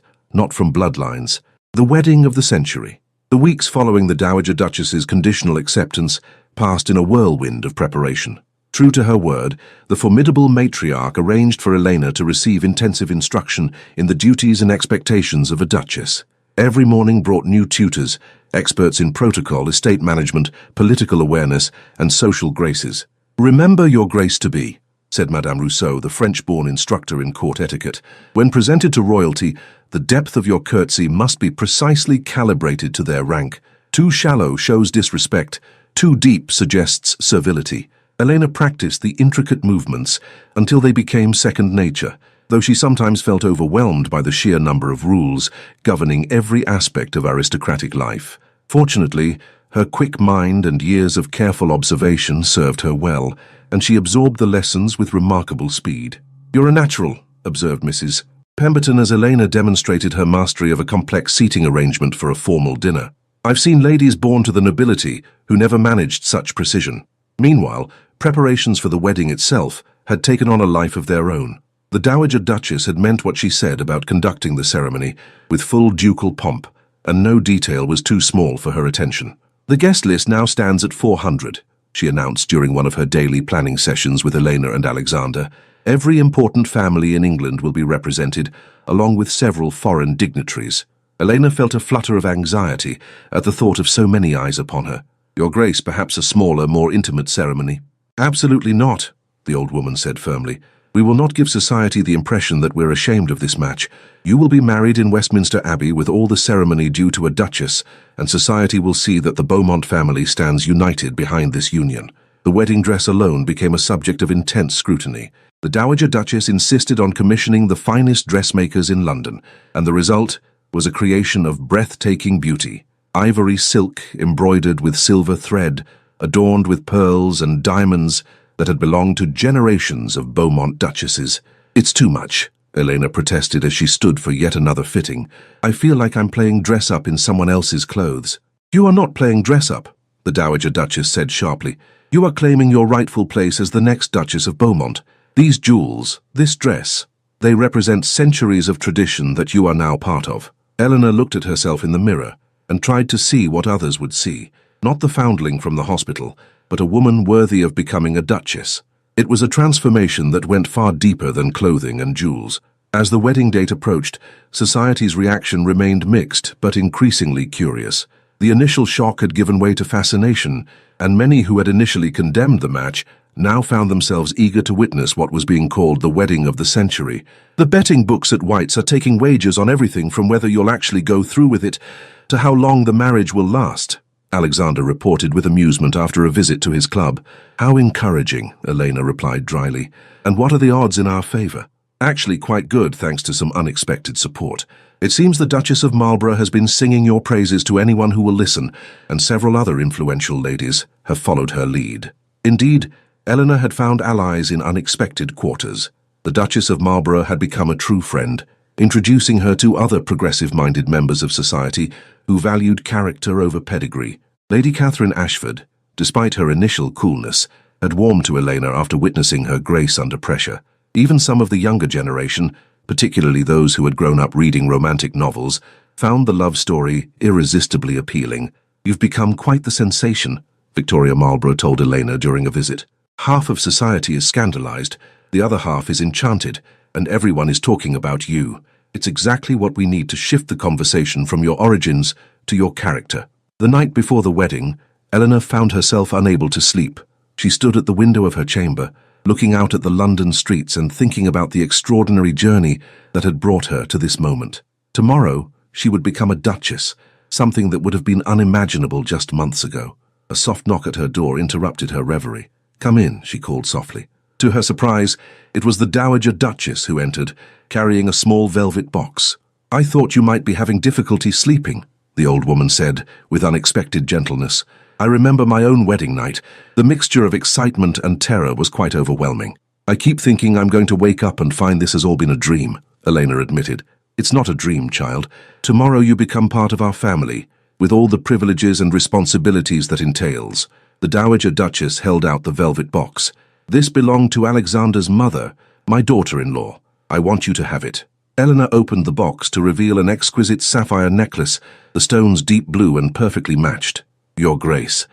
not from bloodlines." The wedding of the century. The weeks following the Dowager Duchess's conditional acceptance passed in a whirlwind of preparation. True to her word, the formidable matriarch arranged for Elena to receive intensive instruction in the duties and expectations of a duchess. Every morning brought new tutors, experts in protocol, estate management, political awareness, and social graces. "Remember, Your Grace to be," said Madame Rousseau, the French-born instructor in court etiquette. "When presented to royalty, the depth of your curtsy must be precisely calibrated to their rank. Too shallow shows disrespect, too deep suggests servility." Elena practiced the intricate movements until they became second nature, though she sometimes felt overwhelmed by the sheer number of rules governing every aspect of aristocratic life. Fortunately, her quick mind and years of careful observation served her well, and she absorbed the lessons with remarkable speed. "You're a natural," observed Mrs. Pemberton as Elena demonstrated her mastery of a complex seating arrangement for a formal dinner. "I've seen ladies born to the nobility who never managed such precision." Meanwhile, preparations for the wedding itself had taken on a life of their own. The Dowager Duchess had meant what she said about conducting the ceremony with full ducal pomp, and no detail was too small for her attention. "The guest list now stands at 400, she announced during one of her daily planning sessions with Elena and Alexander. "Every important family in England will be represented, along with several foreign dignitaries." Elena felt a flutter of anxiety at the thought of so many eyes upon her. "Your Grace, perhaps a smaller, more intimate ceremony." "Absolutely not," the old woman said firmly. "We will not give society the impression that we're ashamed of this match. You will be married in Westminster Abbey with all the ceremony due to a duchess, and society will see that the Beaumont family stands united behind this union." The wedding dress alone became a subject of intense scrutiny. The Dowager Duchess insisted on commissioning the finest dressmakers in London, and the result was a creation of breathtaking beauty. Ivory silk embroidered with silver thread, adorned with pearls and diamonds, that had belonged to generations of Beaumont duchesses. "It's too much," Elena protested as she stood for yet another fitting. "I feel like I'm playing dress-up in someone else's clothes." "You are not playing dress-up," the Dowager Duchess said sharply. "You are claiming your rightful place as the next Duchess of Beaumont. These jewels, this dress, they represent centuries of tradition that you are now part of." Eleanor looked at herself in the mirror and tried to see what others would see. Not the foundling from the hospital, but a woman worthy of becoming a duchess. It was a transformation that went far deeper than clothing and jewels. As the wedding date approached, society's reaction remained mixed but increasingly curious. The initial shock had given way to fascination, and many who had initially condemned the match now found themselves eager to witness what was being called the wedding of the century. "The betting books at White's are taking wagers on everything from whether you'll actually go through with it to how long the marriage will last," Alexander reported with amusement after a visit to his club. "How encouraging," Elena replied dryly. "And what are the odds in our favor?" "Actually quite good, thanks to some unexpected support. It seems the Duchess of Marlborough has been singing your praises to anyone who will listen, and several other influential ladies have followed her lead." Indeed, Eleanor had found allies in unexpected quarters. The Duchess of Marlborough had become a true friend, introducing her to other progressive-minded members of society who valued character over pedigree. Lady Catherine Ashford, despite her initial coolness, had warmed to Elena after witnessing her grace under pressure. Even some of the younger generation, particularly those who had grown up reading romantic novels, found the love story irresistibly appealing. "You've become quite the sensation," Victoria Marlborough told Elena during a visit. "Half of society is scandalized, the other half is enchanted, and everyone is talking about you. It's exactly what we need to shift the conversation from your origins to your character." The night before the wedding, Eleanor found herself unable to sleep. She stood at the window of her chamber, looking out at the London streets and thinking about the extraordinary journey that had brought her to this moment. Tomorrow, she would become a duchess, something that would have been unimaginable just months ago. A soft knock at her door interrupted her reverie. "Come in," she called softly. To her surprise, it was the Dowager Duchess who entered, carrying a small velvet box. "I thought you might be having difficulty sleeping," the old woman said, with unexpected gentleness. "I remember my own wedding night. The mixture of excitement and terror was quite overwhelming. I keep thinking I'm going to wake up and find this has all been a dream," Elena admitted. "It's not a dream, child. Tomorrow you become part of our family, with all the privileges and responsibilities that entails." The Dowager Duchess held out the velvet box. "This belonged to Alexander's mother, my daughter-in-law. I want you to have it." Eleanor opened the box to reveal an exquisite sapphire necklace, the stones deep blue and perfectly matched. "Your Grace,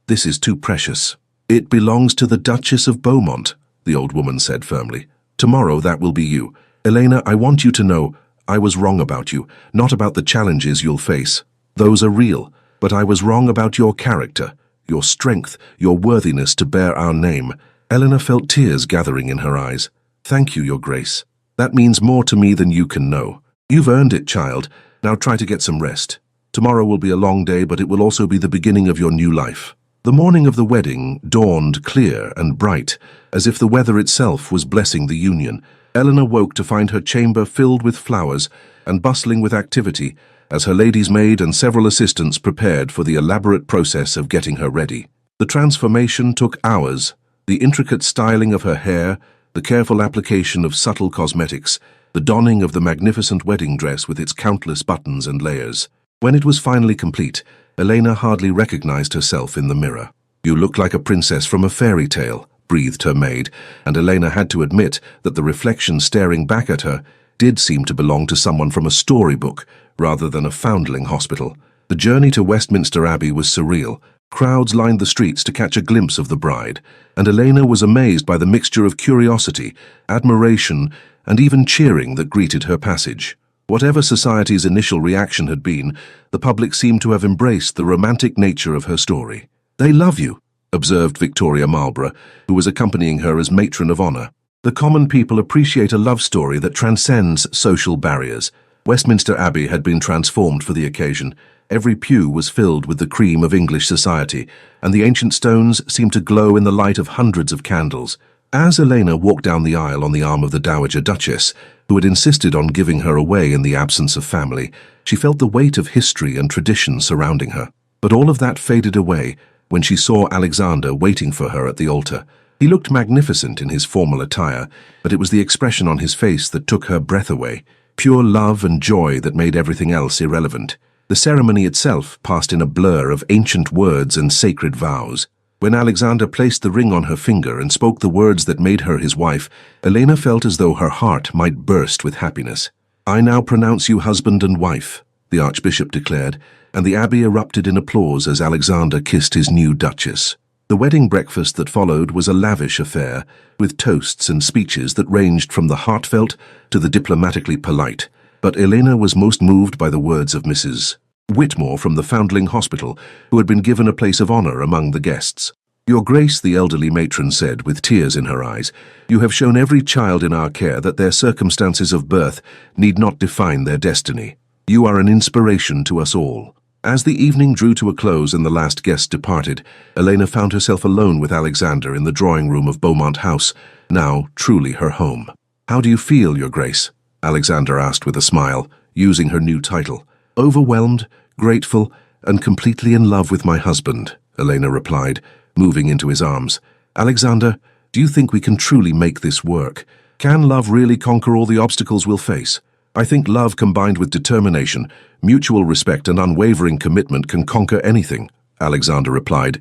this is too precious." "It belongs to the Duchess of Beaumont," the old woman said firmly. "Tomorrow that will be you. Elena, I want you to know I was wrong about you, not about the challenges you'll face. Those are real, but I was wrong about your character, your strength, your worthiness to bear our name." Eleanor felt tears gathering in her eyes. "Thank you, Your Grace. That means more to me than you can know. You've earned it, child. Now try to get some rest. Tomorrow will be a long day, but it will also be the beginning of your new life." The morning of the wedding dawned clear and bright, as if the weather itself was blessing the union. Eleanor woke to find her chamber filled with flowers and bustling with activity, as her lady's maid and several assistants prepared for the elaborate process of getting her ready. The transformation took hours. The intricate styling of her hair, the careful application of subtle cosmetics, the donning of the magnificent wedding dress with its countless buttons and layers. When it was finally complete, Elena hardly recognized herself in the mirror. "You look like a princess from a fairy tale," breathed her maid, and Elena had to admit that the reflection staring back at her did seem to belong to someone from a storybook rather than a foundling hospital. The journey to Westminster Abbey was surreal. Crowds lined the streets to catch a glimpse of the bride, and Elena was amazed by the mixture of curiosity, admiration, and even cheering that greeted her passage. Whatever society's initial reaction had been, the public seemed to have embraced the romantic nature of her story. "They love you," observed Victoria Marlborough, who was accompanying her as matron of honor. "The common people appreciate a love story that transcends social barriers." Westminster Abbey had been transformed for the occasion. Every pew was filled with the cream of English society, and the ancient stones seemed to glow in the light of hundreds of candles. As Elena walked down the aisle on the arm of the Dowager Duchess, who had insisted on giving her away in the absence of family, she felt the weight of history and tradition surrounding her. But all of that faded away when she saw Alexander waiting for her at the altar. He looked magnificent in his formal attire, but it was the expression on his face that took her breath away, pure love and joy that made everything else irrelevant. The ceremony itself passed in a blur of ancient words and sacred vows. When Alexander placed the ring on her finger and spoke the words that made her his wife, Elena felt as though her heart might burst with happiness. "I now pronounce you husband and wife," the archbishop declared, and the abbey erupted in applause as Alexander kissed his new duchess. The wedding breakfast that followed was a lavish affair, with toasts and speeches that ranged from the heartfelt to the diplomatically polite. But Elena was most moved by the words of Mrs. Whitmore from the Foundling Hospital, who had been given a place of honor among the guests. "Your Grace," the elderly matron said, with tears in her eyes, "you have shown every child in our care that their circumstances of birth need not define their destiny. You are an inspiration to us all." As the evening drew to a close and the last guest departed, Elena found herself alone with Alexander in the drawing room of Beaumont House, now truly her home. "How do you feel, Your Grace?" Alexander asked with a smile, using her new title. "Overwhelmed, grateful, and completely in love with my husband," Elena replied, moving into his arms. "Alexander, do you think we can truly make this work? Can love really conquer all the obstacles we'll face? I think love combined with determination, mutual respect, and unwavering commitment can conquer anything," Alexander replied,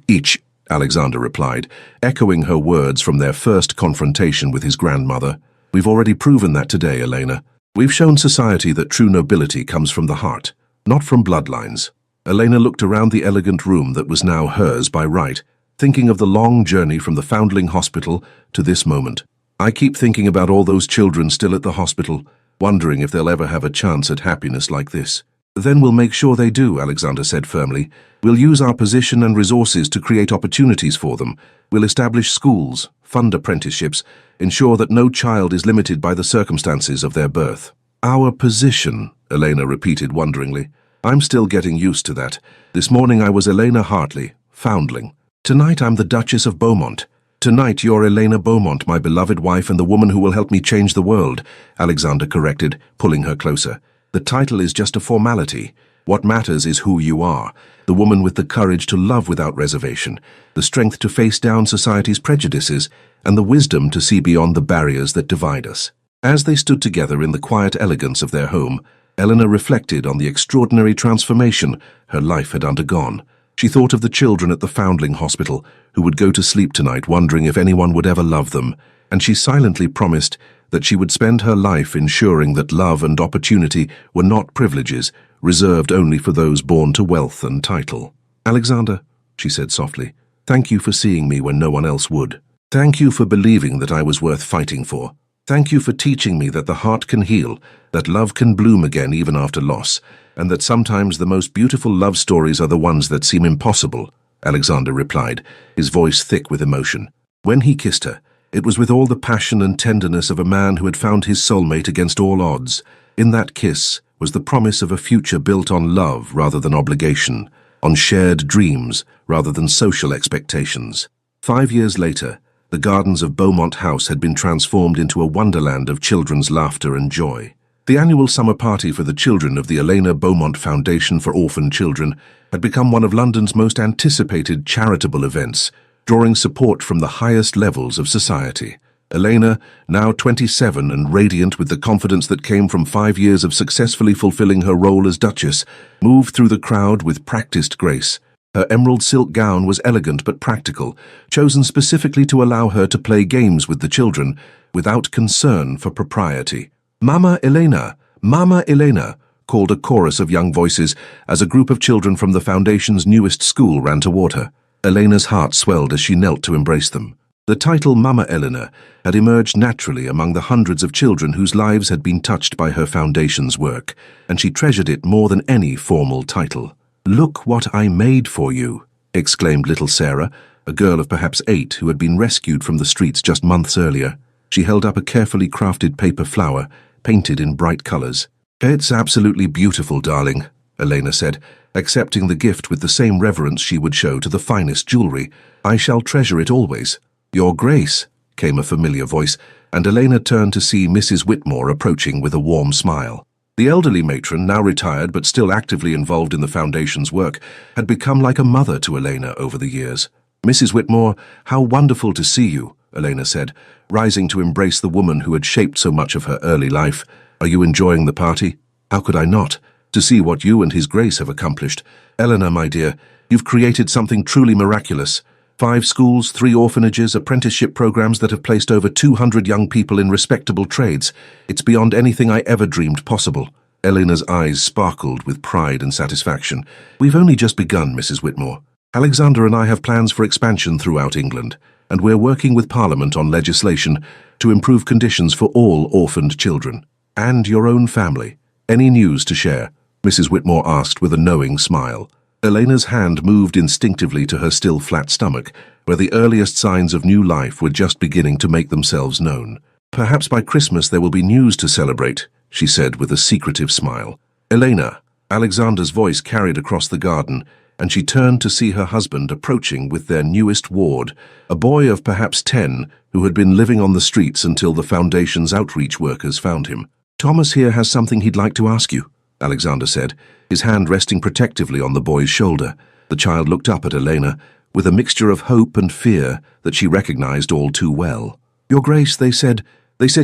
echoing her words from their first confrontation with his grandmother. "We've already proven that today, Elena. We've shown society that true nobility comes from the heart, not from bloodlines." Elena looked around the elegant room that was now hers by right, thinking of the long journey from the Foundling Hospital to this moment. "I keep thinking about all those children still at the hospital, wondering if they'll ever have a chance at happiness like this." "Then we'll make sure they do," Alexander said firmly. "We'll use our position and resources to create opportunities for them. We'll establish schools, fund apprenticeships, ensure that no child is limited by the circumstances of their birth." "Our position," Elena repeated wonderingly. "I'm still getting used to that. This morning I was Elena Hartley, Foundling. Tonight I'm the Duchess of Beaumont. Tonight you're Elena Beaumont, my beloved wife and the woman who will help me change the world," Alexander corrected, pulling her closer. "The title is just a formality. What matters is who you are, the woman with the courage to love without reservation, the strength to face down society's prejudices, and the wisdom to see beyond the barriers that divide us." As they stood together in the quiet elegance of their home, Elena reflected on the extraordinary transformation her life had undergone. She thought of the children at the Foundling Hospital who would go to sleep tonight wondering if anyone would ever love them, and she silently promised that she would spend her life ensuring that love and opportunity were not privileges reserved only for those born to wealth and title. "Alexander," she said softly, "thank you for seeing me when no one else would. Thank you for believing that I was worth fighting for. Thank you for teaching me that the heart can heal, that love can bloom again even after loss, and that sometimes the most beautiful love stories are the ones that seem impossible," Alexander replied, his voice thick with emotion. When he kissed her, it was with all the passion and tenderness of a man who had found his soulmate against all odds. In that kiss was the promise of a future built on love rather than obligation, on shared dreams rather than social expectations. 5 years later, the gardens of Beaumont House had been transformed into a wonderland of children's laughter and joy. The annual summer party for the children of the Elena Beaumont Foundation for Orphan Children had become one of London's most anticipated charitable events, drawing support from the highest levels of society. Elena, now 27 and radiant with the confidence that came from 5 years of successfully fulfilling her role as Duchess, moved through the crowd with practiced grace. Her emerald silk gown was elegant but practical, chosen specifically to allow her to play games with the children without concern for propriety. "Mama Elena! Mama Elena!" called a chorus of young voices as a group of children from the Foundation's newest school ran toward her. Elena's heart swelled as she knelt to embrace them. The title Mama Elena had emerged naturally among the hundreds of children whose lives had been touched by her foundation's work, and she treasured it more than any formal title. "Look what I made for you," exclaimed little Sarah, a girl of perhaps 8 who had been rescued from the streets just months earlier. She held up a carefully crafted paper flower, painted in bright colors. "It's absolutely beautiful, darling," Elena said, accepting the gift with the same reverence she would show to the finest jewelry. "I shall treasure it always." "Your Grace," came a familiar voice, and Elena turned to see Mrs. Whitmore approaching with a warm smile. The elderly matron, now retired but still actively involved in the Foundation's work, had become like a mother to Elena over the years. "Mrs. Whitmore, how wonderful to see you. Elena said, rising to embrace the woman who had shaped so much of her early life. "Are you enjoying the party?" "How could I not? To see what you and His Grace have accomplished. Eleanor, my dear, you've created something truly miraculous. 5 schools, 3 orphanages, apprenticeship programs that have placed over 200 young people in respectable trades. It's beyond anything I ever dreamed possible." Eleanor's eyes sparkled with pride and satisfaction. "We've only just begun, Mrs. Whitmore. Alexander and I have plans for expansion throughout England, and we're working with Parliament on legislation to improve conditions for all orphaned children. And your own family. Any news to share?" Mrs. Whitmore asked with a knowing smile. Elena's hand moved instinctively to her still flat stomach, where the earliest signs of new life were just beginning to make themselves known. "Perhaps by Christmas there will be news to celebrate," she said with a secretive smile. "Elena," Alexander's voice carried across the garden, and she turned to see her husband approaching with their newest ward, a boy of perhaps 10 who had been living on the streets until the Foundation's outreach workers found him. "Thomas here has something he'd like to ask you," Alexander said, his hand resting protectively on the boy's shoulder. The child looked up at Elena with a mixture of hope and fear that she recognized all too well. "Your Grace, they said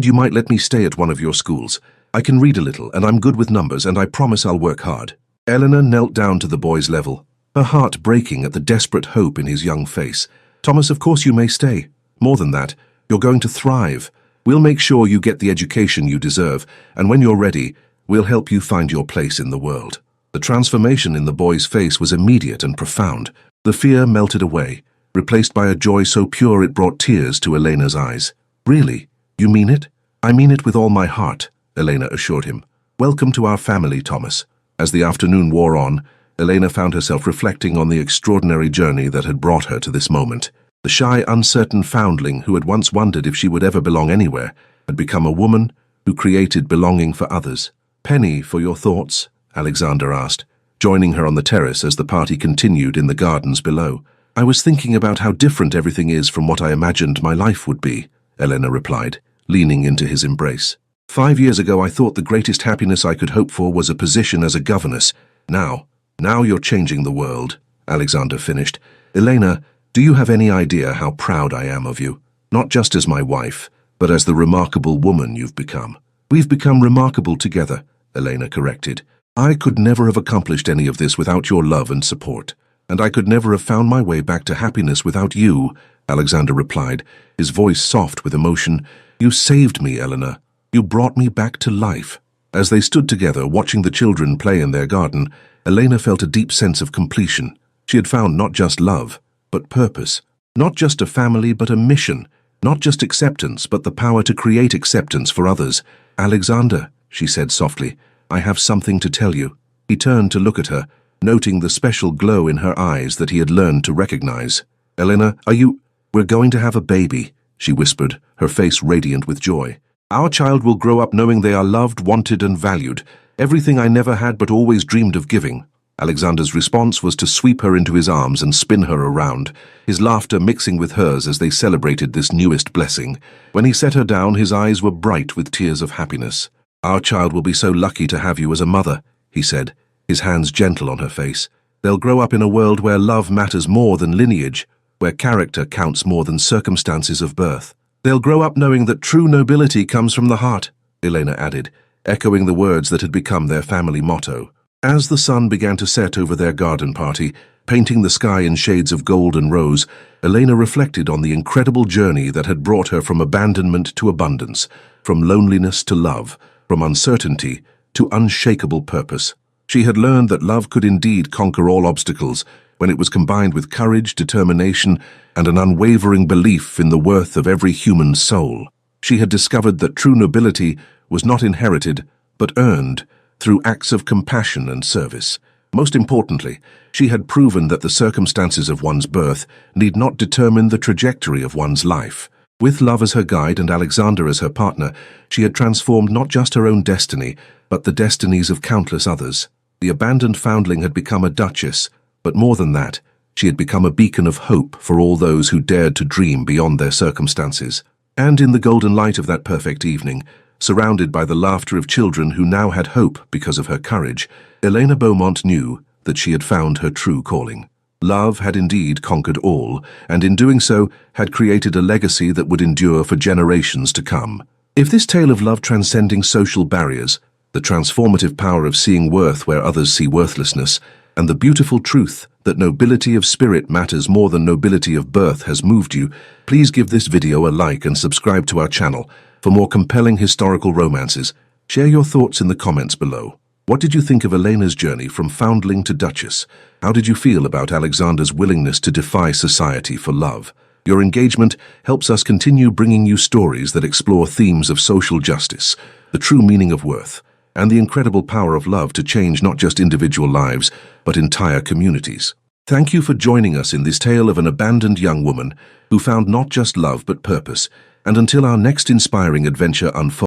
you might let me stay at one of your schools. I can read a little, and I'm good with numbers, and I promise I'll work hard." Eleanor knelt down to the boy's level, her heart breaking at the desperate hope in his young face. "Thomas, of course you may stay. More than that, you're going to thrive. We'll make sure you get the education you deserve, and when you're ready, we'll help you find your place in the world." The transformation in the boy's face was immediate and profound. The fear melted away, replaced by a joy so pure it brought tears to Elena's eyes. "Really? You mean it?" "I mean it with all my heart," Elena assured him. "Welcome to our family, Thomas." As the afternoon wore on, Elena found herself reflecting on the extraordinary journey that had brought her to this moment. The shy, uncertain foundling who had once wondered if she would ever belong anywhere had become a woman who created belonging for others. "Penny, for your thoughts?" Alexander asked, joining her on the terrace as the party continued in the gardens below. "I was thinking about how different everything is from what I imagined my life would be," Elena replied, leaning into his embrace. "5 years ago I thought the greatest happiness I could hope for was a position as a governess. Now you're changing the world," Alexander finished. "Elena, do you have any idea how proud I am of you? Not just as my wife, but as the remarkable woman you've become." "We've become remarkable together," Elena corrected. "I could never have accomplished any of this without your love and support, and I could never have found my way back to happiness without you," Alexander replied, his voice soft with emotion. "You saved me, Eleanor. You brought me back to life." As they stood together, watching the children play in their garden, Elena felt a deep sense of completion. She had found not just love, but purpose. Not just a family, but a mission. Not just acceptance, but the power to create acceptance for others. "Alexander," she said softly, "I have something to tell you." He turned to look at her, noting the special glow in her eyes that he had learned to recognize. "Elena, we're going to have a baby," she whispered, her face radiant with joy. "Our child will grow up knowing they are loved, wanted, and valued. Everything I never had but always dreamed of giving." Alexander's response was to sweep her into his arms and spin her around, his laughter mixing with hers as they celebrated this newest blessing. When he set her down, his eyes were bright with tears of happiness. "Our child will be so lucky to have you as a mother," he said, his hands gentle on her face. "They'll grow up in a world where love matters more than lineage, where character counts more than circumstances of birth. They'll grow up knowing that true nobility comes from the heart," Elena added, echoing the words that had become their family motto. As the sun began to set over their garden party, painting the sky in shades of gold and rose, Elena reflected on the incredible journey that had brought her from abandonment to abundance, from loneliness to love, from uncertainty to unshakable purpose. She had learned that love could indeed conquer all obstacles when it was combined with courage, determination, and an unwavering belief in the worth of every human soul. She had discovered that true nobility was not inherited, but earned through acts of compassion and service. Most importantly, she had proven that the circumstances of one's birth need not determine the trajectory of one's life. With love as her guide and Alexander as her partner, she had transformed not just her own destiny, but the destinies of countless others. The abandoned foundling had become a duchess, but more than that, she had become a beacon of hope for all those who dared to dream beyond their circumstances. And in the golden light of that perfect evening, surrounded by the laughter of children who now had hope because of her courage, Elena Beaumont knew that she had found her true calling. Love had indeed conquered all, and in doing so had created a legacy that would endure for generations to come. If this tale of love transcending social barriers, the transformative power of seeing worth where others see worthlessness, and the beautiful truth that nobility of spirit matters more than nobility of birth has moved you, please give this video a like and subscribe to our channel for more compelling historical romances. Share your thoughts in the comments below. What did you think of Elena's journey from foundling to duchess? How did you feel about Alexander's willingness to defy society for love? Your engagement helps us continue bringing you stories that explore themes of social justice, the true meaning of worth, and the incredible power of love to change not just individual lives, but entire communities. Thank you for joining us in this tale of an abandoned young woman who found not just love but purpose, and until our next inspiring adventure unfolds,